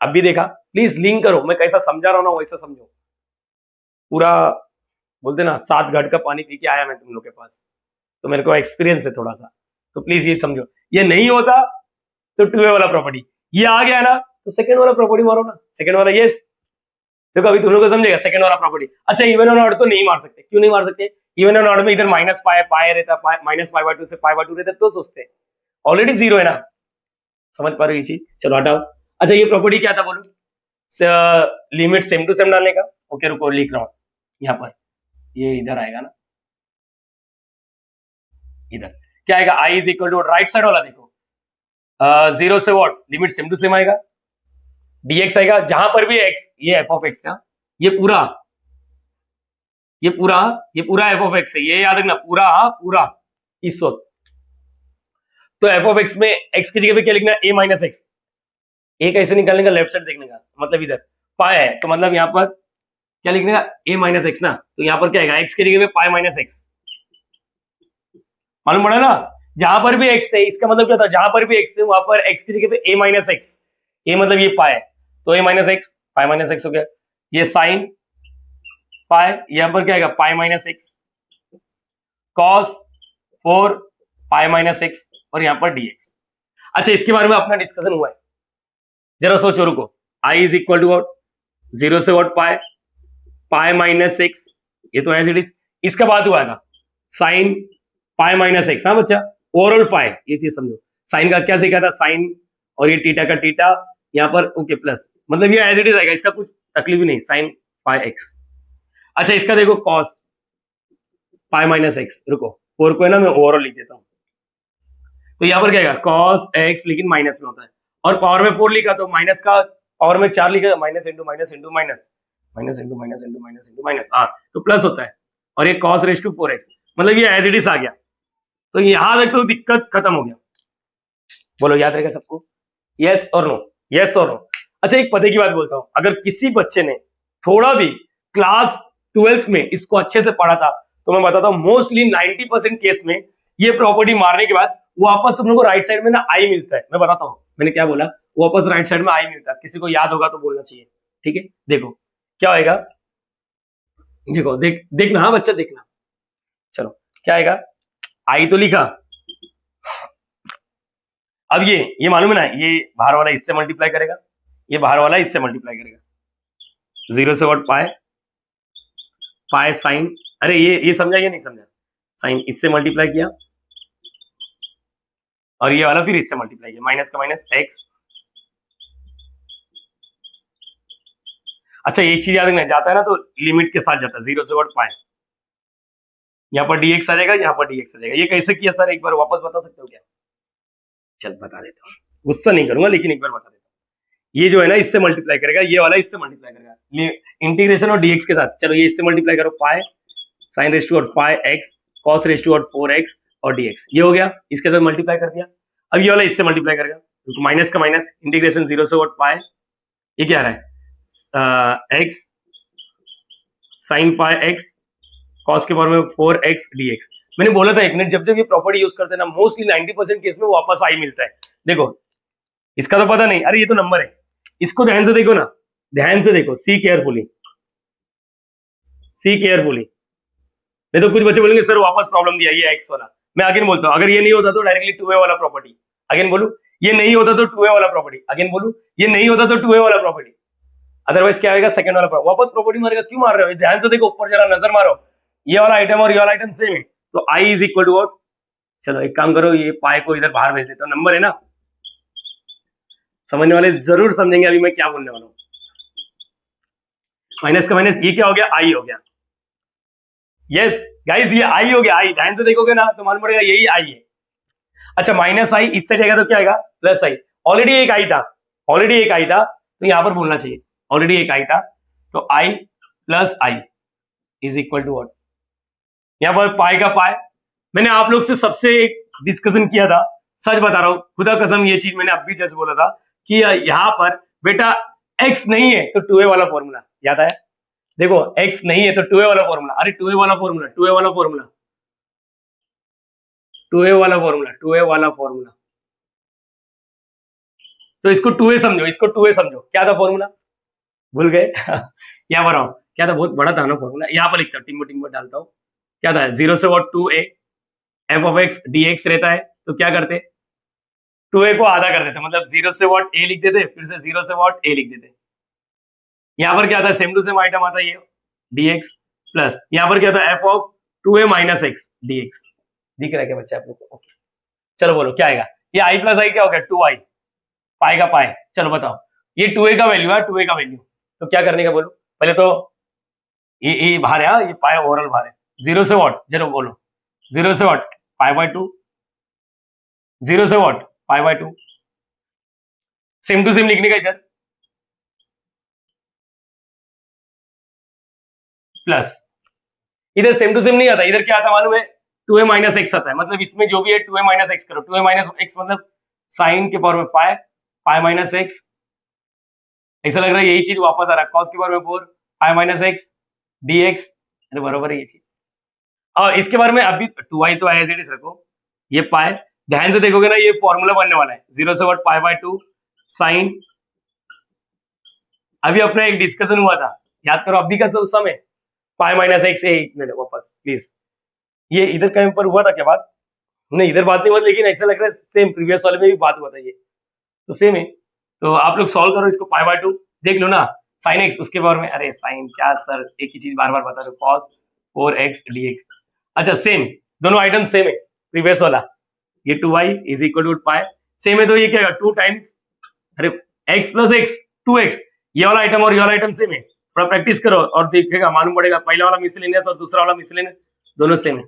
अब भी देखा, प्लीज लिंक करो, मैं कैसा समझा रहा हूं ना वैसा समझो, पूरा बोलते ना 7 घाट का पानी पी के आया मैं तुम लोग के पास, तो मेरे को एक्सपीरियंस है थोड़ा सा, तो प्लीज ये समझो, ये नहीं होता तो 2a वाला प्रॉपर्टी, ये आ गया ना तो सेकंड वाला प्रॉपर्टी मारो ना, सेकंड वाला, यस। देखो अभी तुम लोग को समझेगा सेकंड वाला प्रॉपर्टी। अच्छा इवन और ऑड तो नहीं मार सकते, क्यों नहीं मार सकते, इवन और ऑड में इधर माइनस पाई पाई रहता, माइनस पाई बाय 2 से पाई बाय 2 रहता तो सोचते हैं, ऑलरेडी 0 है ना, समझ पा रहे हो ये चीज, चलो हटाओ। अच्छा ये प्रॉपर्टी क्या था बोलो, लिमिट सेम टू सेम डालने का, ओके रुको लिख रहा हूं, यहाँ पर ये इधर आएगा ना, इधर क्या आएगा, I is equal to right side वाला देखो, 0 से what limit same to same आएगा, dx आएगा, जहां पर भी x, ये f ऑफ x का, ये पूरा ये पूरा ये पूरा f ऑफ x है, ये याद रखना, पूरा पूरा इस वक्त, तो f ऑफ x में x की जगह पे क्या लिखना है, a माइनस एक्स, ए कैसे निकालने का, लेफ्ट साइड देखने का, मतलब इधर पाई है तो मतलब यहाँ पर क्या लिखने का, a माइनस एक्स ना, तो यहाँ पर क्या आएगा, x की जगह पे पाई माइनस एक्स, मालूम पड़ा ना, जहां पर भी x है इसका मतलब क्या था, जहां पर भी x है वहां पर x की जगह पे a माइनस एक्स, a मतलब ये पाई है तो a minus x, pi minus x हो गया, ये साइन पाई, यहाँ पर क्या आएगा, पाई माइनस एक्स, कॉस 4 पाई माइनस एक्स, और यहाँ पर dx। अच्छा इसके बारे में अपना डिस्कशन हुआ है, जरा सोचो, रुको। आई इज इक्वल टू वॉट, 0 से what pi, pi minus x, ये तो एज इट इज। इसका बाद हुआ था साइन पाई माइनस एक्स। हाँ बच्चा, ओवरऑल फाई, ये चीज समझो। साइन का क्या सीखा था, साइन और ये टीटा का टीटा यहाँ पर ओके प्लस, मतलब ये एज इट इज आएगा, इसका कुछ तकलीफ ही नहीं, साइन पाई एक्स। अच्छा इसका देखो कॉस पाई माइनस एक्स, रुको 4 को है ना मैं ओवरऑल लिख देता हूँ, तो यहाँ पर क्या आएगा कॉस एक्स, लेकिन माइनस में होता है, और पावर में 4 लिखा तो माइनस का पावर में 4 लिखा, minus into minus into minus, minus into minus into minus into minus, हाँ तो प्लस होता है, और ये कॉस रेस टू 4x, मतलब ये एज इट इज आ गया। तो यहां तक तो दिक्कत खत्म हो गया। बोलो याद रहेगा सबको, यस और नो, यस और नो। अच्छा एक पते की बात बोलता हूं, अगर किसी बच्चे ने थोड़ा भी क्लास 12th में इसको अच्छे से पढ़ा था, तो मैं बताता हूं मोस्टली 90% केस में ये प्रॉपर्टी मारने के बाद वापस तुम लोग को राइट साइड में ना आई मिलता है। मैं बताता हूं मैंने क्या बोला, वापस राइट साइड में आई मिलता है, किसी को याद होगा तो बोलना चाहिए, ठीक है। देखो क्या होएगा, देखो देखना, हाँ बच्चा देखना, चलो क्या आएगा, आई तो लिखा, अब ये मालूम है ना, ये बाहर वाला इससे मल्टीप्लाई करेगा, ये बाहर वाला इससे मल्टीप्लाई करेगा, 0 से व्हाट पाई, पाई साइन, अरे ये समझा या नहीं समझा, साइन इससे मल्टीप्लाई किया, और ये वाला फिर इससे मल्टीप्लाई किया, माइनस का माइनस एक्स। अच्छा एक चीज याद रखना, जाता है ना तो लिमिट के साथ जाता है, 0 से व्हाट पाई, यहाँ पर dx आ जाएगा, यहाँ पर dx आ जाएगा। ये कैसे किया सर, एक बार वापस बता सकते हो क्या? चल बता देता हूँ, गुस्सा नहीं करूंगा लेकिन एक बार बता देता हूँ। ये जो है ना इससे मल्टीप्लाई करेगा, ये वाला इससे मल्टीप्लाई करेगा, इंटीग्रेशन और dx के साथ। चलो ये इससे मल्टीप्लाई करो, pi sine raise to pi x cos raise to 4x और dx, ये हो गया, इसके साथ मल्टीप्लाई कर दिया। अब ये वाला इससे मल्टीप्लाई करेगा, तो माइनस का माइनस, इंटीग्रेशन 0 से पाई, ये क्या आ रहा है x sine pi x cos के पावर में 4x dx। मैंने बोला था एक मिनट, जब जब ये प्रॉपर्टी यूज करते हैं ना मोस्टली 90% केस में वापस आई मिलता है। देखो इसका तो पता नहीं, अरे ये तो नंबर है, इसको ध्यान से देखो ना, ध्यान से देखो, सी केयरफुली, सी केयरफुली। नहीं तो कुछ बच्चे बोलेंगे सर वापस प्रॉब्लम दिया ये एक्स वाला। मैं अगेन बोलता हूं, अगर ये नहीं होता तो डायरेक्टली 2a वाला प्रॉपर्टी, अगेन बोलू ये नहीं होता तो 2a वाला प्रॉपर्टी, अगेन बोलू ये नहीं होता तो 2a वाला प्रॉपर्टी, अदरवाइज क्या आएगा सेकंड वाला प्रॉपर्टी। वापस प्रॉपर्टी मारेगा, क्यों मार रहे हो, ध्यान से देखो, ऊपर जरा नजर मारो, ये वाला आइटम और ये वाला आइटम सेम है, तो आई इज इक्वल टू व्हाट। चलो एक काम करो, ये पाई को इधर बाहर भेज देता हूं, नंबर है ना, समझने वाले जरूर समझेंगे अभी मैं क्या बोलने वाला हूं। माइनस का माइनस, ये क्या हो गया, आई हो गया, यस गाइस ये आई हो गया, आई ध्यान से देखोगे ना तो मालूम पड़ेगा यही आई है। अच्छा माइनस आई इससे जाएगा तो क्या आएगा, प्लस आई, ऑलरेडी एक आई था, ऑलरेडी एक आई था, तो यहां पर बोलना चाहिए ऑलरेडी एक आई था, तो I plus I is equal to what, यहां पर पाई का पाई। मैंने आप लोग से सबसे डिस्कशन किया था, सच बता रहा हूं खुदा कसम, ये चीज मैंने अभी जैसे बोला था कि यहां पर बेटा x नहीं है तो 2a वाला फॉर्मूला याद आया, देखो x नहीं है तो 2a वाला फॉर्मूला, अरे 2a वाला फॉर्मूला, 2a वाला फॉर्मूला, 2a वाला फॉर्मूला, 2a वाला फॉर्मूला, तो इसको 2a समझो, इसको 2a समझो, क्या था फॉर्मूला भूल गए यहाँ पर आओ, क्या था, बहुत बड़ा था ना फॉर्मूला, यहाँ पर लिखता हूँ, टिम्बो टिम्बो डालता हूँ, क्या था 0 से what 2a F of x dx रहता है, तो क्या करते 2a को आधा कर देते, मतलब 0 से व्हाट a लिख देते, फिर से 0 से व्हाट a लिख देते। यहाँ पर क्या था, सेम टू सेम आइटम आता है ये dx प्लस, यहाँ पर क्या था f of 2a minus x dx, दिख रहा है क्या बच्चा आप लोग को, ओके चलो बोलो क्या आएगा, ये i प्लस आई क्या हो गया 2i, पाई का पाई, चलो बताओ ये 2a का वैल्यू है, 2a का वैल्यू, तो क्या करने का बोलो, पहले तो ये बाहर है, ये पाई ओवरऑल बाहर है, 0 से व्हाट चलो बोलो, 0 से व्हाट पाई बाय 2, 0 से what pi by 2, same to same लिखने का इधर, प्लस इधर सेम टू सेम नहीं आता, इधर क्या आता मालूम है 2a माइनस एक्स आता है, मतलब इसमें जो भी है 2a माइनस एक्स करो, 2a माइनस एक्स मतलब साइन के पावर में पाई, पाई माइनस एक्स, ऐसा लग रहा है यही चीज वापस आ रहा है, कॉस के पावर में 4 पाई माइनस एक्स dx, अरे बराबर है ये चीज। और इसके बारे में अभी 2i तो एज इट इज रखो, ये पाई ध्यान से देखोगे ना ये फॉर्मूला बनने वाला है, 0 से व्हाट पाई बाय 2 साइन, अभी अपना एक डिस्कशन हुआ था याद करो, अभी का तो समय पाई माइनस एक्स, एक मिनट वापस प्लीज, ये इधर कहीं पर हुआ था क्या बात, नहीं इधर बात नहीं हुआ, लेकिन ऐसा लग रहा है सेम प्रीवियस वाले में भी बात हुआ था, ये तो सेम है, तो आप लोग सॉल्व करो इसको, पाई बाय 2 देख लो ना, साइन एक्स उसके बारे में, अरे साइन क्या सर, एक ही चीज बार बार बता रहे हो, कॉस 4x dx। अच्छा सेम, दोनों आइटम सेम है, प्रीवियस वाला, ये 2y is equal to pi same है, तो ये क्या 2 टाइम्स, अरे x प्लस एक्स 2x, ये वाला आइटम और ये वाला आइटम सेम है, थोड़ा प्रैक्टिस करो और देखेगा, मालूम पड़ेगा, पहला वाला मिसलेनियस और दूसरा वाला मिसलेनियस दोनों सेम है।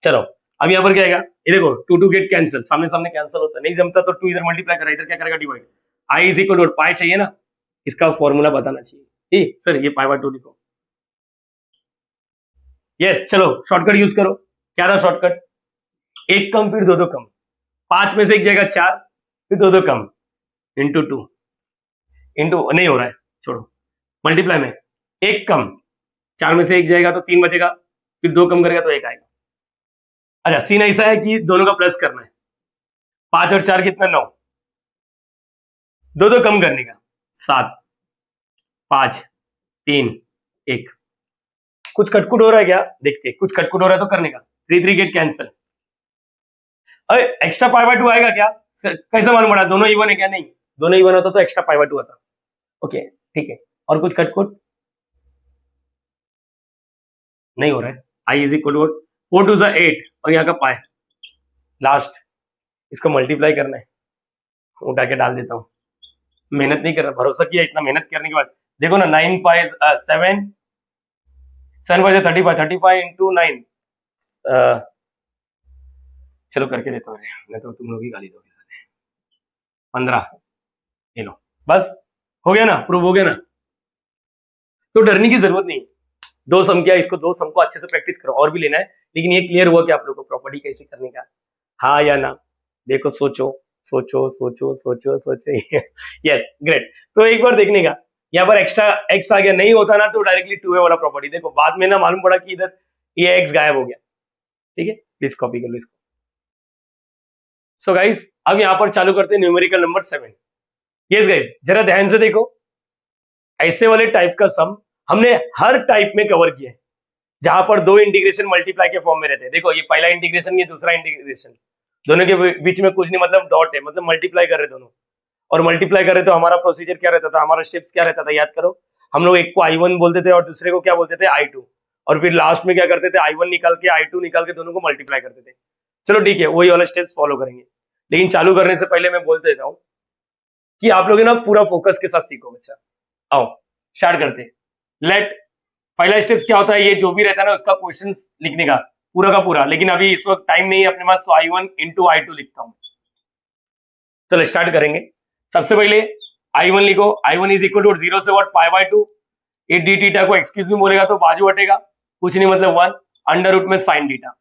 चलो अब यहाँ पर क्या आएगा, ये देखो 2 2 गेट कैंसिल, सामने सामने कैंसिल होता है, नहीं जमता तो 2 इधर मल्टीप्लाई करा, इधर क्या करेगा divide, I is equal to pi चाहिए ना, इसका फॉर्मूला बताना चाहिए, ए सर ये पाई बाय 2 लिखो, यस चलो शॉर्टकट यूज करो, क्या था शॉर्टकट, एक कम फिर दो कम, 5 में से एक जाएगा 4 फिर दो कम, इंटू 2 इंटू नहीं हो रहा है, छोड़ो, मल्टीप्लाई में एक कम, 4 में से एक जाएगा तो 3 बचेगा, फिर 2 कम करेगा तो 1 आएगा। अच्छा सीन ऐसा है कि दोनों का प्लस करना है, 5 और 4 कितना 9, दो कम करने का 7 5 3 1, कुछ कटकुट हो रहा है क्या, देखते कुछ कटकुट हो रहा है तो करने का, 3 3 गेट कैंसिल, अरे एक्स्ट्रा पाई बाय 2 आएगा क्या, कैसे मालूम पड़ा, दोनों इवन है क्या, नहीं दोनों इवन होता तो एक्स्ट्रा पाई बाय 2 आता, ओके ठीक है, और कुछ कटकुट नहीं हो रहा है, I is equal to 4 to 8 और यहाँ का पाई लास्ट, इसको मल्टीप्लाई करना है, उठा के डाल देता हूँ, मेहनत नहीं कर रहा, भरोसा किया इतना मेहनत करने के बाद, देखो ना 9 पाई 7 पाई 35 इंटू 9, चलो करके देता हूँ, नहीं तो तुम लोग ही गाली दोगे सर, 15, ये लो बस हो गया ना, प्रूव हो गया ना, तो डरने की जरूरत नहीं, दो सम किया, इसको दो सम को अच्छे से प्रैक्टिस करो, और भी लेना है, लेकिन ये क्लियर हुआ कि आप लोगों को प्रॉपर्टी कैसे करने का, हाँ या ना, देखो सोचो सोचो सोचो सोचो सोचो, यस ग्रेट, तो एक बार देखने का, यहाँ पर एक्स्ट्रा एक्स आ गया, नहीं होता ना तो डायरेक्टली 2a वाला प्रॉपर्टी, देखो बाद में ना मालूम पड़ा कि इधर ये एक्स गायब हो गया, ठीक है प्लीज कॉपी कर लो इसको। सो गाइस अब यहाँ पर चालू करते हैं न्यूमेरिकल नंबर 7, यस गाइस जरा ध्यान से देखो, ऐसे वाले टाइप का सम हमने हर टाइप में कवर किया है, जहां पर दो इंटीग्रेशन मल्टीप्लाई के फॉर्म में रहते हैं, देखो ये पहला इंटीग्रेशन, ये दूसरा इंटीग्रेशन, दोनों के बीच में कुछ नहीं, मतलब डॉट है, मतलब मल्टीप्लाई कर रहे दोनों, और मल्टीप्लाई कर रहे तो हमारा प्रोसीजर क्या रहता था, हमारा स्टेप्स क्या रहता था, याद करो, हम लोग एक को I1 बोलते थे और दूसरे को क्या बोलते थे I2, और फिर लास्ट में क्या करते थे I1 निकाल के I2 निकाल के दोनों को मल्टीप्लाई करते थे। चलो ठीक है, वही वाला स्टेप्स फॉलो करेंगे, लेकिन चालू करने से पहले मैं बोल देता हूँ कि आप लोग ना पूरा फोकस के साथ सीखो बच्चा। आओ स्टार्ट करते हैं, लेट, पहला स्टेप्स क्या होता है, ये जो भी रहता है ना उसका क्वेश्चंस लिखने का पूरा का पूरा, लेकिन अभी इस वक्त टाइम नहीं है अपने पास, तो I1 इंटू I2 लिखता हूं। चलो स्टार्ट करेंगे, सबसे पहले I1 लिखो, I1 इज इक्वल टू 0 से व्हाट पाई बाय 2, ये डी थीटा को एक्सक्यूज में बोलेगा तो बाजू हटेगा, कुछ नहीं मतलब 1 अंडर रूट में साइन थीटा।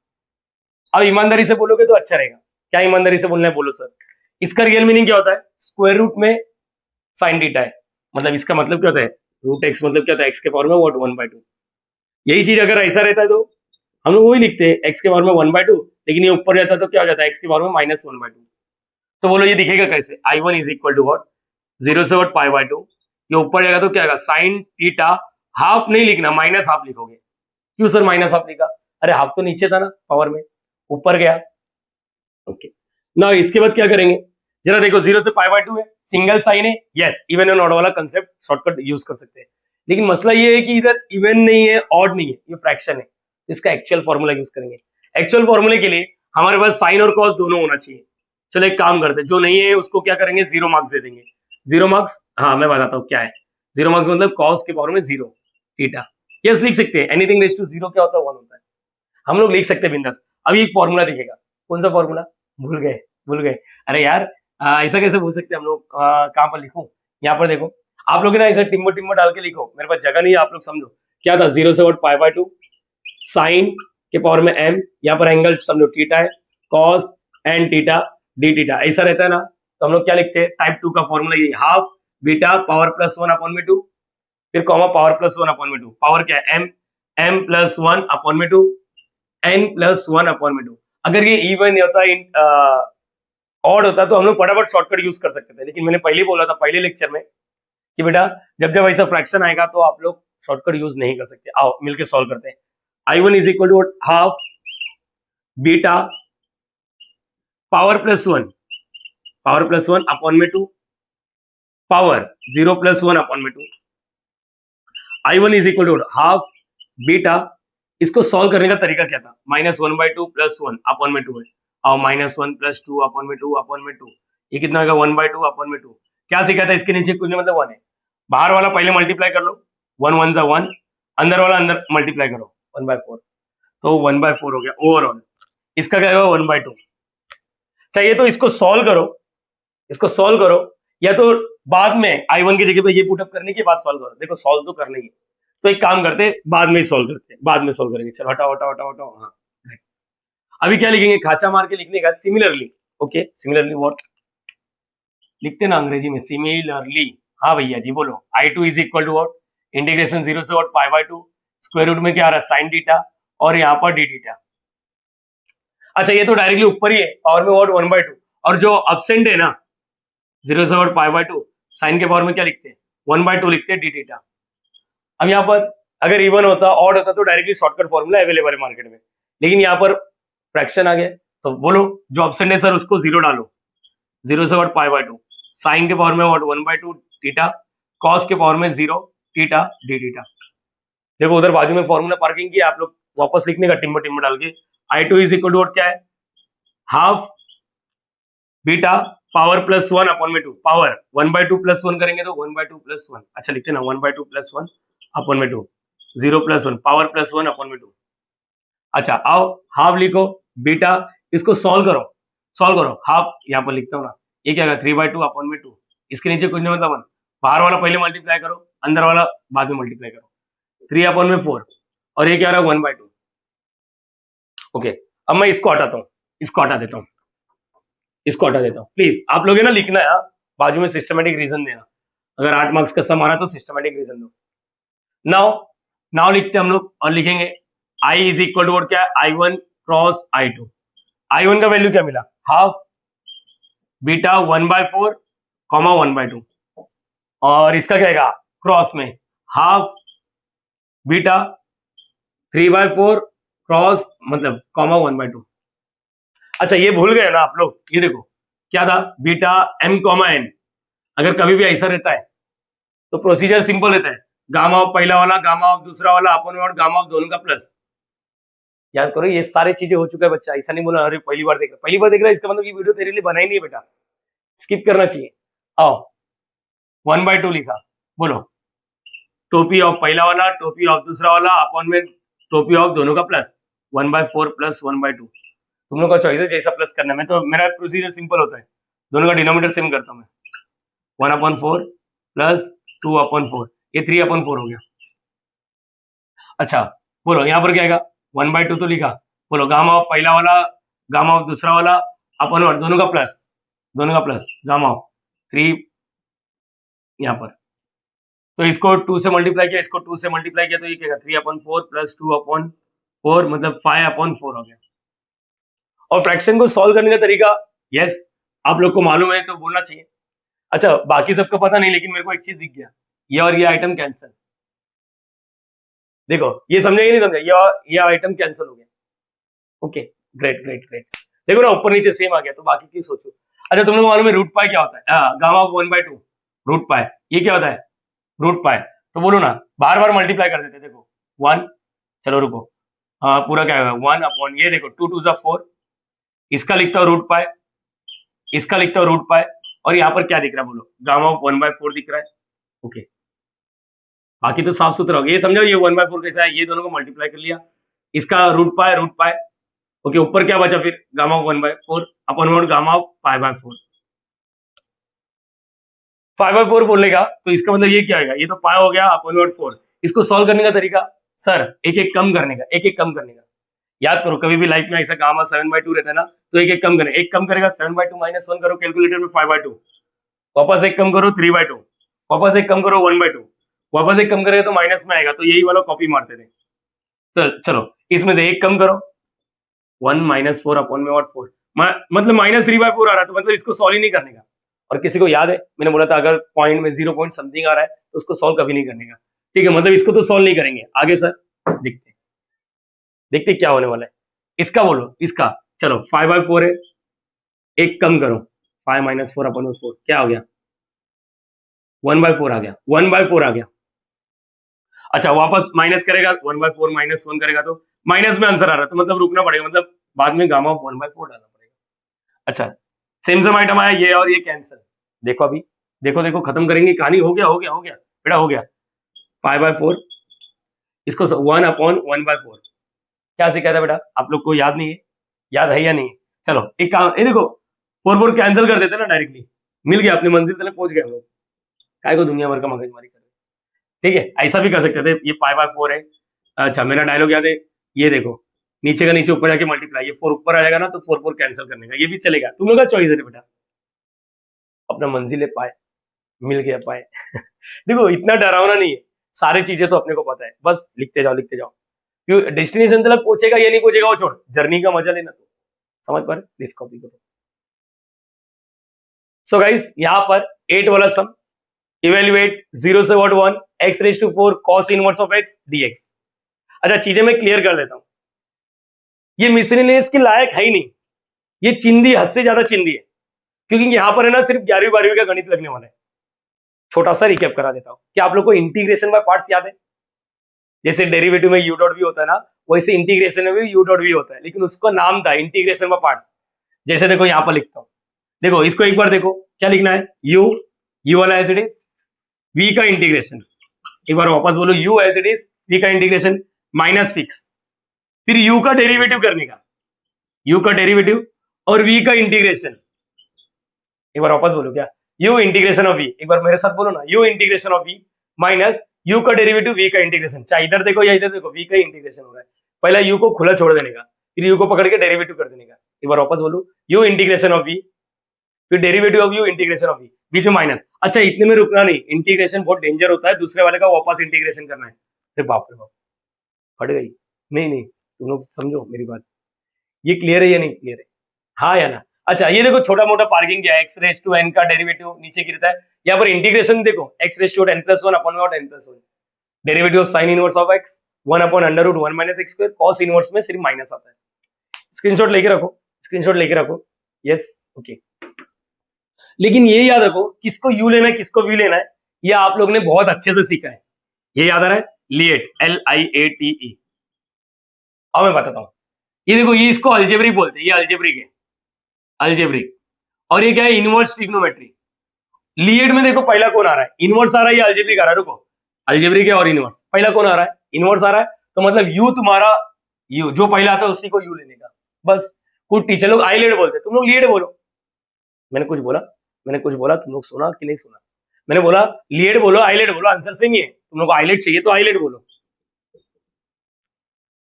अब ईमानदारी से बोलोगे तो अच्छा रहेगा, क्या ईमानदारी से बोलना है बोलो सर, इसका रियल मीनिंग क्या होता है, स्क्वायर रूट में साइन थीटा है, मतलब इसका मतलब क्या होता है, रूट एक्स मतलब क्या होता है, एक्स के पावर में व्हाट 1/2, यही चीज अगर ऐसा रहता है तो हम लोग वही लिखते हैं एक्स के पावर में 1/2, लेकिन ये ऊपर जाता है तो क्या हो जाता है एक्स के पावर में -1/2, तो बोलो ये दिखेगा कैसे, I1 is equal to what 0 से व्हाट पाई बाय 2, ये ऊपर जाएगा तो क्या आएगा साइन थीटा, हाफ नहीं लिखना माइनस हाफ लिखोगे, क्यों सर माइनस हाफ लिखा, अरे हाफ तो नीचे था ना पावर में, ऊपर गया, ओके ना। इसके बाद क्या करेंगे, जरा देखो 0 से पाई बाय 2 है, सिंगल साइन है, यस इवन एंड ऑड वाला कंसेप्ट शॉर्टकट यूज कर सकते हैं, लेकिन मसला ये है कि इधर इवन नहीं है ऑड नहीं है, ये फ्रैक्शन है, इसका एक्चुअल फॉर्मूला यूज करेंगे, एक्चुअल फॉर्मूले के लिए हमारे पास साइन और कॉस दोनों होना चाहिए। चलो एक काम करते हैं, जो नहीं है उसको क्या करेंगे 0 मार्क्स दे देंगे, 0 मार्क्स, हाँ मैं बताता हूँ क्या है 0 मार्क्स, मतलब कॉस के पावर में 0 थीटा, यस लिख सकते हैं, एनीथिंग रेज टू 0 क्या होता है 1 होता है, हम लोग लिख सकते हैं बिंदास। अभी एक फॉर्मूला दिखेगा, कौन सा फॉर्मूला, भूल गए, अरे यार ऐसा कैसे भूल सकते हैं हम लोग, कहाँ पर लिखूं, यहाँ पर देखो, आप लोग ना ऐसा टिम्बो टिम्बो डाल के लिखो, मेरे पास जगह नहीं है, आप लोग समझो क्या था, 0 से व्हाट पाई बाय 2, साइन के पावर में m, यहाँ पर एंगल समझो थीटा है, cos and theta D theta, ऐसा रहता है ना, तो हम लोग क्या लिखते हैं, टाइप 2 का फॉर्मूला ये, हाफ बीटा पावर प्लस 1/2, फिर कॉमा पावर प्लस 1/2, पावर क्या है m प्लस 1/2, n प्लस 1/2, अगर ये इवन होता ऑड होता तो हम लोग फटाफट शॉर्टकट यूज कर सकते थे, लेकिन मैंने पहले ही बोला था पहले लेक्चर में कि बेटा जब जब ऐसा फ्रैक्शन आएगा तो आप लोग शॉर्टकट यूज नहीं कर सकते। आओ मिलके सॉल्व करते हैं, I1 is equal to half beta power plus 1 power plus 1 upon में 2 पावर 0 प्लस 1 अपॉन में 2 I1 is equal to half beta. इसको सॉल्व करने का तरीका क्या था, -1/2 प्लस 1 अपॉन में 2 है और -1 प्लस 2 अपॉन में 2 अपॉन में 2, ये कितना होगा 1/2 अपॉन में 2। क्या सीखा था इसके नीचे कुछ नहीं मतलब 1 है, बाहर वाला पहले मल्टीप्लाई कर लो 1 1 जा 1, अंदर वाला अंदर मल्टीप्लाई करो 1/4, तो 1/4 हो गया ओवरऑल। इसका क्या होगा 1/2। चाहिए तो इसको सॉल्व करो, इसको सॉल्व करो या तो बाद में I1 की जगह पे ये पुटअप करने के बाद सॉल्व करो। देखो सॉल्व तो कर लेंगे, तो एक काम करते बाद में सॉल्व करते हैं, बाद में सॉल्व करेंगे। चलो हटाओ हटाओ हटाओ हटाओ। हाँ अभी क्या लिखेंगे, खाचा मार के लिखने का सिमिलरली। ओके सिमिलरली व्हाट लिखते ना अंग्रेजी में, सिमिलरली। हाँ भैया जी बोलो, I2 is equal to what integration 0 से व्हाट π/2 स्क्वायर रूट में क्या आ रहा है साइन थीटा और यहाँ पर डी थीटा। अच्छा ये तो डायरेक्टली ऊपर ही है, पावर में व्हाट 1/2 और जो अब्सेंट है ना 0 से व्हाट π/2 साइन के पावर में क्या लिखते हैं 1/2 लिखते हैं डी थीटा। अब यहाँ पर अगर इवन होता ऑड होता तो डायरेक्टली शॉर्टकट फॉर्मूला अवेलेबल है मार्केट में, लेकिन यहाँ पर फ्रैक्शन आ गया तो बोलो जो ऑप्शन है सर उसको 0 डालो, 0 से व्हाट π/2 साइन के पावर में व्हाट 1/2 थीटा कॉस के पावर में 0 थीटा डी थीटा। देखो उधर बाजू में फॉर्मूला पार्किंग की आप लोग वापस लिखने का टिम्बर टिम्बर डाल के। I2 is equal to what क्या है half beta power plus 1 upon में 2 पावर 1/2 प्लस 1 करेंगे तो 1/2 प्लस 1, अच्छा लिखते ना 1/2 प्लस 1 अपॉन में 2 0 प्लस 1 पावर प्लस 1 अपॉन में 2। अच्छा आओ हाफ लिखो बीटा, इसको सॉल्व करो हाफ यहाँ पर लिखता हूँ ना, ये क्या 3/2 अपॉन में 2, इसके नीचे कुछ नहीं मतलब 1, बाहर वाला पहले मल्टीप्लाई करो अंदर वाला बाद में मल्टीप्लाई करो 3 अपॉन में 4 और ये क्या रहा 1/2। ओके अब मैं इसको हटाता हूँ, इसको हटा देता हूँ, इसको हटा देता हूँ। प्लीज आप लोग है ना लिखना है बाजू में सिस्टमेटिक रीजन देना, अगर 8 मार्क्स का सम आ रहा तो सिस्टमेटिक रीजन दो। नाउ लिखते हैं हम लोग और लिखेंगे I इज इक्वल टू क्या है I1 क्रॉस I2। I1 का वैल्यू क्या मिला हाफ बीटा 1/4 कॉमा 1/2 और इसका क्या आएगा क्रॉस में हाफ बीटा 3/4 क्रॉस मतलब कॉमा 1/2। अच्छा ये भूल गए ना आप लोग, ये देखो क्या था बीटा m कॉमा n, अगर कभी भी ऐसा रहता है तो प्रोसीजर सिंपल रहता है, गामा ऑफ पहला वाला गामा ऑफ दूसरा वाला अपन और गामा ऑफ दोनों का प्लस। याद करो ये सारी चीजें हो चुका है बच्चा, ऐसा नहीं बोला अरे पहली बार देख रहा है इसका मतलब ये वीडियो तेरे लिए बनाई नहीं है बेटा, स्किप करना चाहिए। आओ 1/2 लिखा, बोलो टोपी ऑफ पहला वाला टोपी ऑफ दूसरा वाला अपन में टोपी ऑफ दोनों का प्लस 1/4 प्लस 1/2। तुम लोग का चॉइस है जैसा प्लस करना है, मैं तो मेरा प्रोसीजर सिंपल होता है, दोनों का डिनोमिनेटर सेम करता हूं मैं 1/4 प्लस 2/4, ये 3/4 हो गया। अच्छा बोलो यहाँ पर क्या आएगा 1/2 तो लिखा, बोलो गामा ऑफ पहला वाला गामा ऑफ दूसरा वाला अपन और दोनों का प्लस गामा ऑफ 3 यहाँ पर, तो इसको 2 से मल्टीप्लाई किया इसको 2 से मल्टीप्लाई किया तो ये क्या 3/4 प्लस 2/4 मतलब 5/4 हो गया। और फ्रैक्शन को सॉल्व करने का तरीका यस आप लोग को मालूम है तो बोलना चाहिए। अच्छा बाकी सबको पता नहीं लेकिन मेरे को एक चीज दिख गया, ये और ये आइटम कैंसिल, देखो ये समझे नहीं समझे, ये आइटम कैंसिल हो गया। ओके ग्रेट ग्रेट ग्रेट, देखो ना ऊपर नीचे सेम आ गया तो बाकी की सोचो। अच्छा तुम लोग मालूम है रूट पाई क्या होता है, गामा ऑफ 1/2 रूट पाई, ये क्या होता है रूट पाई, तो बोलो ना बार बार मल्टीप्लाई कर देते, देखो 1 चलो रुको पूरा क्या होगा 1 अपॉन ये देखो 2 2 4, इसका लिखता हूँ रूट पाई, इसका लिखता हूँ रूट पाई और यहाँ पर क्या दिख रहा है बोलो गामा ऑफ 1/4 दिख रहा है। ओके बाकी तो साफ सुथरा हो गया, ये समझो ये 1/4 कैसा है, ये दोनों को मल्टीप्लाई कर लिया, इसका रूट पाई ओके ऊपर क्या बचा फिर gamma of 1/4 upon gamma of 5/4, 5/4 बोलेगा तो इसका मतलब ये क्या आएगा, ये तो पाई हो गया अपॉन 4। इसको सॉल्व करने का तरीका सर एक एक कम करने का, याद करो कभी भी लाइफ में ऐसा गामा 7/2 रहता है ना तो एक एक कम करने, एक कम करेगा 7/2 माइनस 1 करो कैलकुलेटर में 5/2, वापस एक कम करो 3/2, वापस एक कम करो 1/2, वापस एक कम करेगा तो माइनस में आएगा, तो यही वाला कॉपी मारते थे। तो चलो इसमें से एक कम करो 1 - 4 अपॉन में 4 मतलब -3/4 आ रहा है तो मतलब इसको सॉल्व ही नहीं करने का। और किसी को याद है मैंने बोला था अगर पॉइंट में 0 पॉइंट समथिंग आ रहा है तो उसको सॉल्व कभी नहीं करने का, ठीक है मतलब इसको तो सॉल्व नहीं करेंगे। आगे सर देखते क्या होने वाला है, इसका बोलो इसका चलो 5/4 है, एक कम करो 5 माइनस 4 अपन 4 क्या हो गया, 1/4 आ गया, 1/4 आ गया। अच्छा वापस माइनस करेगा, 1/4 माइनस 1 करेगा तो माइनस में आंसर आ रहा है, तो मतलब रुकना पड़ेगा, मतलब बाद में गामा ऑफ 1/4 डालना पड़ेगा। अच्छा सेम सेम आइटम आया, ये और ये कैंसिल। देखो अभी, देखो देखो खत्म करेंगे कहानी, हो गया हो गया हो गया बेटा हो गया। 5/4 इसको 1/1/4 क्या सिखाया था बेटा आप लोग को, याद नहीं है? याद है या नहीं? चलो एक काम, ये देखो 4/4 कैंसिल कर देते ना डायरेक्टली, मिल गया, अपनी मंजिल तक पहुंच गए हम लोग, काय को दुनिया भर का मगजमारी कर रहे हैं। ठीक है ऐसा भी कर सकते थे, ये 5/4 है। अच्छा मेरा डायलॉग याद है, ये देखो नीचे का नीचे ऊपर जाके मल्टीप्लाई, ये 4 ऊपर आ जाएगा ना तो 4/4 कैंसिल करने का, ये भी चलेगा, तुम लोग का चॉइस है बेटा, अपना मंजिल है पाए, मिल गया पाए। देखो इतना डरावना नहीं है, सारी चीजें तो अपने को पता है, बस लिखते जाओ लिखते जाओ, क्यों डेस्टिनेशन तक पहुंचेगा या नहीं पहुंचेगा वो छोड़, जर्नी का मजा लेना, तो समझ पा रहे, प्लीज कॉपी करो। सो गाइस यहाँ पर 8 वाला सम, इवेल्युएट 0 से what 1 x⁴ cos inverse of x dx। अच्छा चीजें मैं क्लियर कर देता हूं, ये मिसलिनियस के लायक है ही नहीं, ये चिंदी, हद से ज्यादा चिंदी है, क्योंकि यहाँ पर है ना सिर्फ 11वीं 12वीं का गणित लगने वाला है। छोटा सा रिकैप करा देता हूं, क्या आप लोग को इंटीग्रेशन बाय पार्ट्स याद है? जैसे डेरिवेटिव में यू डॉट भी होता है ना, वैसे इंटीग्रेशन में भी यू डॉट भी होता है, लेकिन उसका नाम था इंटीग्रेशन बाय पार्ट्स। जैसे देखो यहाँ पर लिखता हूं, देखो इसको एक बार देखो, क्या लिखना है, यू वाला एज इट इज, वी का इंटीग्रेशन, एक बार वापस बोलो, u as it is, v का इंटीग्रेशन माइनस फिक्स, फिर यू का डेरिवेटिव करने का, यू का डेरिवेटिव और वी का इंटीग्रेशन, एक बार वापस बोलो क्या, यू इंटीग्रेशन ऑफ वी, एक बार मेरे साथ बोलो ना, u integration of v minus u का डेरिवेटिव वी का इंटीग्रेशन, चाहे इधर देखो या इधर देखो वी का इंटीग्रेशन हो रहा है, पहला यू को खुला छोड़ देने का, फिर यू को पकड़ के डेरिवेटिव कर देने का, एक बार वापस बोलो, यू इंटीग्रेशन ऑफ वी, फिर derivative of u integration of v, बीच में माइनस। अच्छा इतने में रुकना नहीं, इंटीग्रेशन बहुत डेंजर होता है, दूसरे वाले का वापस इंटीग्रेशन करना है, अरे बाप रे बाप, फट गई, नहीं नहीं तुम लोग समझो मेरी बात, ये क्लियर है या नहीं क्लियर है, हाँ या ना? अच्छा ये देखो छोटा मोटा पार्किंग क्या है, x⁴n का डेरिवेटिव नीचे गिरता है, यहाँ पर इंटीग्रेशन देखो x⁴n+1 upon n+1, derivative of sin inverse of x 1/√1 - x², cos inverse में सिर्फ माइनस आता है। स्क्रीनशॉट लेके रखो, स्क्रीनशॉट लेके रखो, यस ओके। लेकिन ये याद रखो किसको u लेना है किसको v लेना है, ये आप लोग ने बहुत अच्छे से सीखा है, ये याद आ रहा है, लिएट LIATE। अब मैं बताता हूँ, ये देखो ये इसको अलजेब्रिक बोलते हैं, ये अलजेब्रिक है, अलजेब्रिक, और ये क्या है, इनवर्स ट्रिग्नोमेट्री। लिएट में देखो पहला कौन आ रहा है, इनवर्स आ रहा है या अलजेब्रिक आ रहा है, रुको, अलजेब्रिक है और इनवर्स, पहला कौन आ रहा है, इनवर्स आ रहा है, तो मतलब यू तुम्हारा, यू जो पहला आता है उसी को यू लेने का, बस। कुछ टीचर लोग आईलेट बोलते हैं, तुम लोग लिएट बोलो, मैंने कुछ बोला, मैंने कुछ बोला, तुम लोग सुना कि नहीं सुना, मैंने बोला लिएट बोलो आईलेट बोलो, आंसर सेम ही है, तुम लोग को आईलेट चाहिए तो आईलेट बोलो,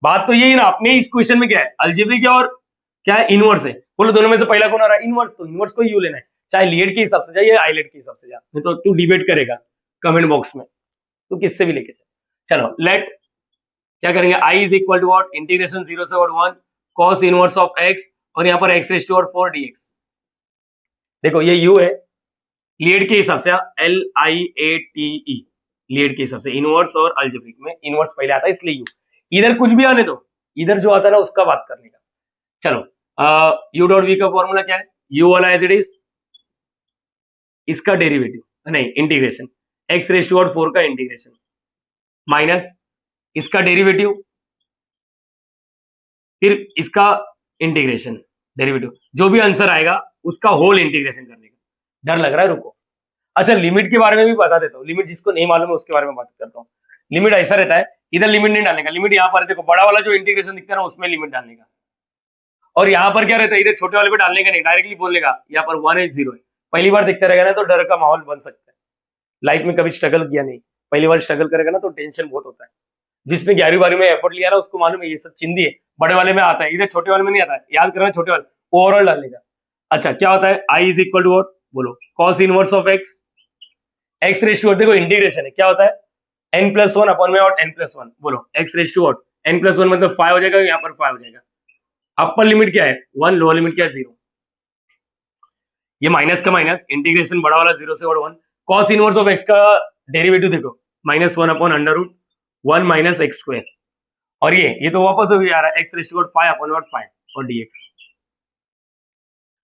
बात तो यही ना, अपने इस क्वेश्चन में क्या है, अलजेब्रिक और क्या है, इनवर्स है, बोलो दोनों में से पहला कौन आ रहा है, इनवर्स, तो इनवर्स को यू लेना है, चाहे लिएट के हिसाब से जाए या आईलेट के हिसाब से जाए, नहीं तो तू डिबेट करेगा कमेंट बॉक्स में, तो किससे भी लेके चलो लेट क्या करेंगे, i is equal to what, integration 0 से 1 cos इनवर्स ऑफ x, और यहाँ पर x⁴ dx। देखो ये u है, लिएट के हिसाब से LIATE, लिएट के हिसाब से इनवर्स और अलजेब्रिक में इनवर्स पहले आता है इसलिए u, इधर कुछ भी आने दो, इधर जो आता है ना उसका बात करने का। चलो u डॉट v का फॉर्मूला क्या है, u वाला एज इट इज, इसका डेरिवेटिव नहीं इंटीग्रेशन x⁴ का इंटीग्रेशन माइनस इसका डेरिवेटिव, फिर इसका इंटीग्रेशन, डेरिवेटिव जो भी आंसर आएगा उसका होल इंटीग्रेशन करने का। डर लग रहा है, रुको। अच्छा लिमिट के बारे में भी बता देता हूँ, लिमिट जिसको नहीं मालूम है उसके बारे में बात करता हूँ। लिमिट ऐसा रहता है, इधर लिमिट नहीं डालने का, लिमिट यहाँ पर देखो बड़ा वाला जो इंटीग्रेशन दिखता है ना उसमें लिमिट डालने का, और यहाँ पर क्या रहता है, इधर छोटे वाले पे डालने का नहीं, डायरेक्टली बोलने का यहाँ पर 1 है 0 है। पहली बार दिखता रहेगा ना तो डर का माहौल बन सकता है, लाइफ में कभी स्ट्रगल किया नहीं, पहली बार स्ट्रगल करेगा ना तो टेंशन बहुत होता है। जिसने 11वीं 12वीं में एफर्ट लिया ना उसको मालूम है ये सब चिंदी है, बड़े वाले में आता है, इधर छोटे वाले में नहीं आता है, याद करना छोटे वाले ओवरऑल डालने का। अच्छा क्या होता है, i is equal to what, बोलो cos inverse of x, x⁴ देखो इंटीग्रेशन है, क्या होता है n+1 अपॉन में और n+1, बोलो x⁴ n+1 मतलब 5 हो जाएगा, यहाँ पर 5 हो जाएगा। अपर लिमिट क्या है 1, लोअर लिमिट क्या है 0, ये माइनस का माइनस, इंटीग्रेशन बड़ा वाला 0 से 1, cos इनवर्स ऑफ x का डेरिवेटिव देखो -1 अपॉन √1 - x², और ये तो वापस हो गया आ रहा है x⁴ 5 अपॉन 5 और dx।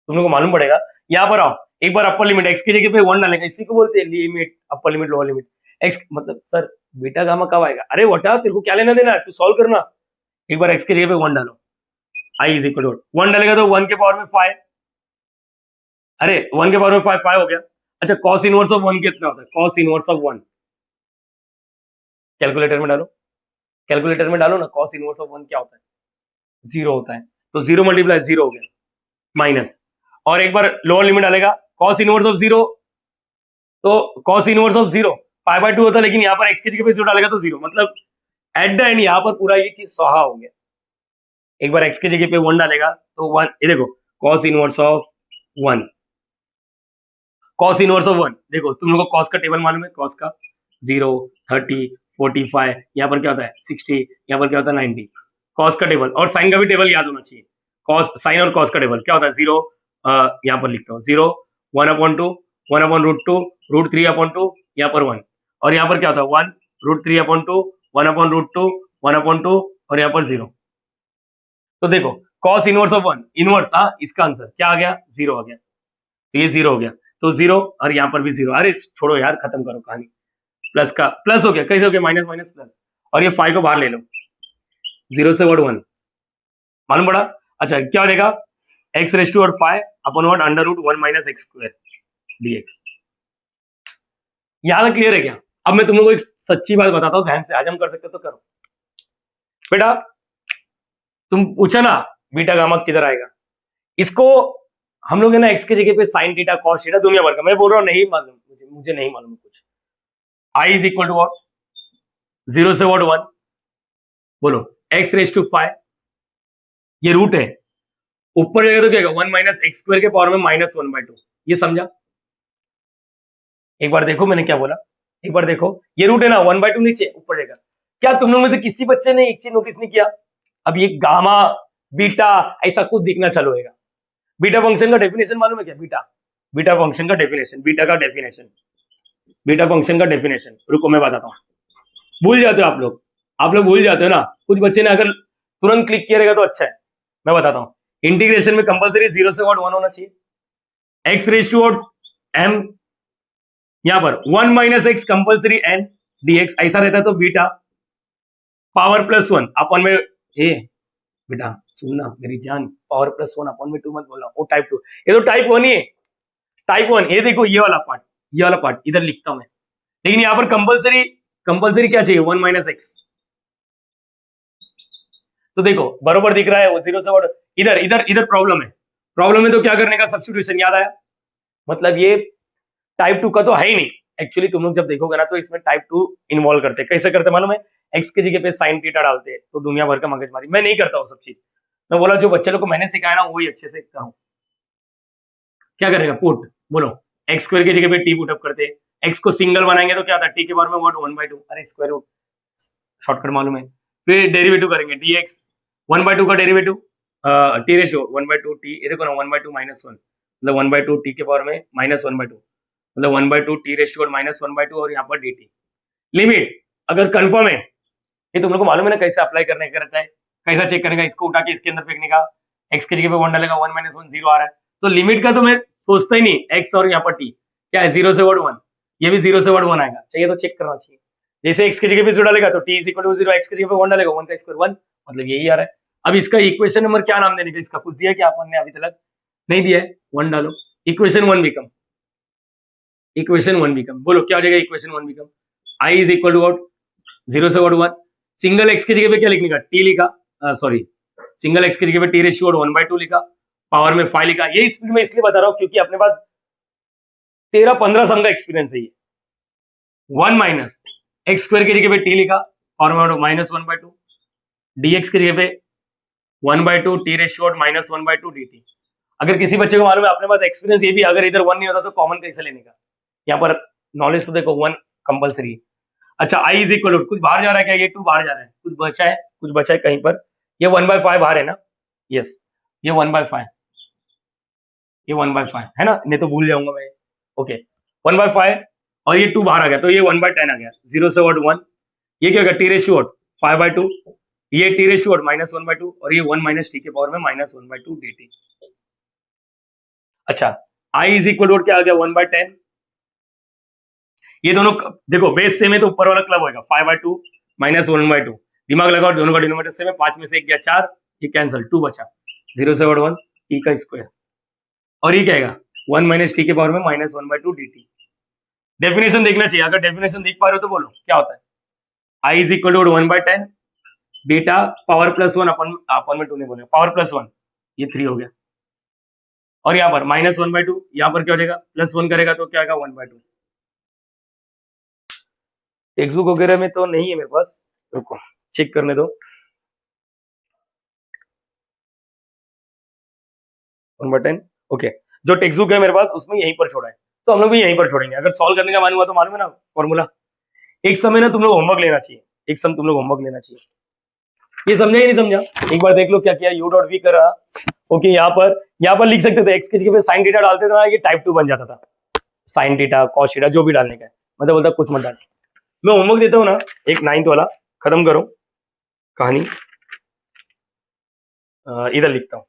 तुम लोग को मालूम पड़ेगा, यहाँ पर आओ, एक बार अपर लिमिट एक्स की जगह पे 1 डालेगा, इसी को बोलते हैं limit, upper limit lower limit. X मतलब सर बीटा गामा कब आएगा, अरे वटा तेरे को क्या लेना देना है, तू सॉल्व करना। एक बार एक्स की जगह पे 1 डालो, आई इज इक्वल टू 1 डालेगा तो 1 के पावर में 5, अरे 1 के पावर में 5 5 हो गया। अच्छा कॉस इनवर्स ऑफ 1 कितना होता है, कॉस इनवर्स ऑफ 1 कैलकुलेटर में डालो, कैलकुलेटर में डालो ना, कॉस इनवर्स ऑफ 1 क्या होता है, 0 होता है, तो 0 मल्टीप्लाई 0 हो गया माइनस, और एक बार लोअर लिमिट डालेगा कॉस इनवर्स ऑफ 0, तो cos inverse of 0 pi by 2 होता है, लेकिन यहाँ पर एक्स की जगह पे 0 डालेगा तो 0, मतलब एट द एंड यहाँ पर पूरा ये चीज स्वाहा हो गया। एक बार एक्स की जगह पे 1 डालेगा तो 1, ये देखो cos inverse of 1, cos inverse of 1, देखो तुम लोगों को कॉस का टेबल मालूम है, कॉस का 0 30 45, यहाँ पर क्या होता है 60, यहाँ पर क्या होता है 90, कॉस का टेबल, और साइन का भी टेबल याद होना चाहिए, कॉस साइन और कॉस का टेबल क्या होता है 0, यहाँ पर लिखता हूँ 0 1/2 1/√2 √3/2, यहाँ पर 1, और यहाँ पर क्या होता है 1 √3/2 1/√2 1/2, और यहाँ पर 0। तो देखो कॉस इनवर्स ऑफ 1 इनवर्स, हाँ इसका आंसर क्या आ गया 0 आ गया, तो ये 0 हो गया, तो 0 और यहाँ पर भी 0, अरे छोड़ो यार खत्म करो कहानी, प्लस का प्लस हो गया, कैसे हो गया माइनस माइनस प्लस, और ये 5 को बाहर ले लो, 0 से वर्ड 1 मालूम पड़ा। अच्छा क्या हो जाएगा x raise to 5 upon what √1 minus x square dx। यहां तक क्लियर है क्या। अब मैं तुम लोगों को एक सच्ची बात बताता हूँ, ध्यान से, आज हम कर सकते तो करो बेटा। तुम पूछा ना बीटा गामा किधर आएगा, इसको हम लोग है ना एक्स की जगह पे साइन थीटा कॉस थीटा दुनिया भर का, मैं बोल रहा हूँ नहीं मालूम मुझे नहीं मालूम कुछ। आई इज इक्वल टू व्हाट 0 से व्हाट 1, बोलो x रेज टू 5, ये रूट है, ऊपर जाएगा तो क्या होगा 1 माइनस एक्स स्क्वायर के पावर में -1/2, ये समझा। एक बार देखो मैंने क्या बोला, एक बार देखो ये रूट है ना 1/2 नीचे ऊपर जाएगा। क्या तुम लोग में से किसी बच्चे ने एक चीज नोटिस नहीं किया, अब ये गामा बीटा ऐसा कुछ दिखना चालू होगा। बीटा फंक्शन का डेफिनेशन मालूम है क्या, बीटा बीटा फंक्शन का डेफिनेशन, बीटा का डेफिनेशन, बीटा फंक्शन का डेफिनेशन, रुको मैं बताता हूँ। भूल जाते हो आप लोग भूल जाते हो ना, कुछ बच्चे ने अगर तुरंत क्लिक किया रहेगा तो अच्छा है, मैं बताता हूँ। इंटीग्रेशन में कंपलसरी 0 से 1 होना चाहिए, x रेज टू m, यहां पर 1 minus x compulsory n dx ऐसा रहता है, तो बीटा पावर प्लस 1 अपन में, ए बेटा सुनना मेरी जान, पावर प्लस 1 अपन में 2 मत बोलना, वो टाइप 2, ये तो टाइप 1 ही है, टाइप 1। ये देखो ये वाला पार्ट इधर लिखता हूं मैं, लेकिन यहां पर कंपलसरी क्या चाहिए 1 माइनस एक्स, तो देखो बरोबर दिख रहा है वो 0 से 1, इधर इधर इधर प्रॉब्लम है तो क्या करने का, सब्स्टिट्यूशन, याद आया। मतलब ये टाइप 2 का तो है ही नहीं, एक्चुअली तुम लोग जब देखोगे ना तो इसमें टाइप 2 इन्वॉल्व करते हैं, कैसे करते मालूम है, एक्स की जगह पे साइन थीटा डालते हैं, तो दुनिया भर का मगजमारी, मैं नहीं करता वो सब चीज, मैं बोला जो बच्चे लोग को मैंने सिखाया ना वही अच्छे से करो। क्या करेगा पुट, बोलो एक्स स्क्वायर की जगह पे टी पुट अप करते हैं, एक्स को सिंगल बनाएंगे तो क्या आता है टी के बारे में 1/2, अरे स्क्वायर रूट शॉर्टकट मालूम है, फिर डेरिवेटिव करेंगे dx 1/2 का डेरिवेटिव टी रेशियो 1/2 टी, ये देखो ना 1/2 -1, मतलब 1/2 टी के पावर में -1/2, मतलब 1/2 टी रेशियो -1/2, और यहाँ पर dt लिमिट अगर कंफर्म है, ये तुम लोग को मालूम है ना कैसे अप्लाई करने का रहता है, कैसा चेक करेगा, इसको उठा के इसके अंदर फेंकने का, एक्स की जगह पे 1 डालेगा 1 - 1 0 आ रहा है, तो लिमिट का तो मैं सोचता ही नहीं, एक्स और यहाँ पर टी क्या है 0 से 1, ये भी 0 से 1 आएगा, चाहिए तो चेक करना चाहिए। जैसे एक्स की जगह पे 0 डालेगा तो t is equal to 0, x की जगह पे 1 डालेगा 1 का स्क्वायर 1, मतलब यही आ रहा है। अब इसका इक्वेशन नंबर क्या नाम देने का, इसका कुछ दिया क्या अपन ने अभी तक नहीं दिया है, 1 डालो, इक्वेशन 1 बिकम, बोलो क्या हो जाएगा equation 1 become, I is equal to what 0 से 1, सिंगल एक्स की जगह पे क्या लिखने का टी लिखा, सॉरी सिंगल एक्स की जगह पे टी रेशियो 1/2 लिखा, पावर में 5 लिखा, ये स्पीड में इसलिए बता रहा हूं क्योंकि अपने पास 13-15 सम का एक्सपीरियंस है ये। 1 माइनस एक्स स्क्वायर की जगह पे टी लिखा, पावर में -1/2, dx की जगह पे 1/2 टी रेशियो -1/2 dt। अगर किसी बच्चे को मालूम है अपने पास एक्सपीरियंस ये भी, अगर इधर 1 नहीं होता तो कॉमन कैसे लेने का, यहाँ पर नॉलेज तो देखो 1 कंपलसरी। अच्छा आई इज इक्वल टू, कुछ बाहर जा रहा है क्या, ये 2 बाहर जा रहा है, कुछ बचा है कहीं पर, ये 1/5 बाहर है ना, यस ये 1/5, ये 1/5 है ना, नहीं तो भूल जाऊंगा मैं, ओके 1/5, और ये 2 बाहर आ गया तो ये 1/10 आ गया, 0 से 1, ये क्या होगा टी रेशियो 5/2, ये टी रेशियो -1/2, और ये 1 माइनस टी के पावर में -1/2 dt। अच्छा आई इज इक्वल टू क्या आ गया 1/10। ये दोनों देखो बेस सेम है तो ऊपर वाला क्लब होगा 5/2 माइनस 1/2। दिमाग लगाओ, दोनों का डिनोमिनेटर सेम है, 5 में से 1 गया 4, ये कैंसिल, 2 बचा, 0/1 टी का स्क्वायर। और ये क्या आएगा 1 माइनस टी के पावर में माइनस 1/2 dt। डेफिनेशन देखना चाहिए, अगर डेफिनेशन देख पा रहे हो तो बोलो क्या होता है। I is equal to 1/10 beta power plus 1 अपन में 2 ने बोले पावर प्लस 1, ये 3 हो गया। और यहाँ पर माइनस 1/2, यहाँ पर क्या हो जाएगा प्लस 1 करेगा तो क्या आएगा 1/2। टेक्स्ट बुक वगैरह में तो नहीं है मेरे पास, रुको चेक करने दो। 1/10 ओके, जो टेक्स्ट बुक है मेरे पास उसमें यहीं पर छोड़ा है, तो हम लोग भी यहीं पर छोड़ेंगे। अगर सॉल्व करने का मालूम हुआ तो मालूम है ना फॉर्मूला। एक समय ना तुम लोग होमवर्क लेना चाहिए, एक समय तुम लोग होमवर्क लेना चाहिए। ये समझा ही नहीं समझा, एक बार देख लो क्या किया। यू डॉट वी करा, ओके, यहाँ पर लिख सकते थे एक्स की जगह पे साइन थीटा डालते थे ना, ये टाइप 2 बन जाता था। साइन थीटा कॉस थीटा जो भी डालने का है, मतलब बोलता कुछ मत डाल। मैं होमवर्क देता हूँ ना, एक 9th वाला खत्म करो कहानी। इधर लिखता हूँ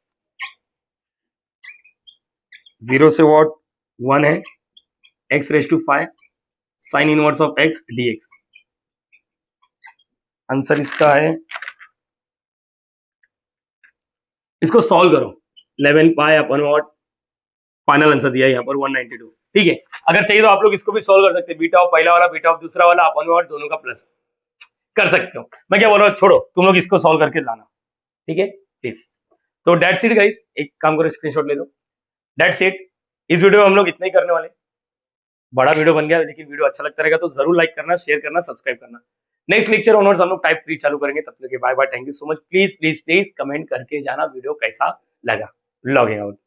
0 से व्हाट 1 है, x⁵ sine inverse of x dx। Answer इसका है, इसको सॉल्व करो 11 पाई अपन व्हाट, फाइनल आंसर दिया यहाँ पर 192। ठीक है, अगर चाहिए तो आप लोग इसको भी सॉल्व कर सकते हैं, बीटा ऑफ पहला वाला बीटा ऑफ दूसरा वाला अपन व्हाट दोनों का प्लस कर सकते हो। मैं क्या बोल रहा हूँ, छोड़ो तुम लोग इसको सॉल्व करके लाना, ठीक है प्लीज। तो दैट्स इट गाइस, एक काम करो स्क्रीनशॉट ले लो। दैट्स इट, इस वीडियो में हम लोग इतना ही करने वाले। बड़ा वीडियो बन गया, लेकिन वीडियो अच्छा लगता रहेगा तो जरूर लाइक करना, शेयर करना, सब्सक्राइब करना। नेक्स्ट लेक्चर ऑनवर्ड्स हम लोग टाइप 3 चालू करेंगे, तब तक के bye bye, thank you so much. Please please please comment करके जाना वीडियो कैसा लगा। Logging out.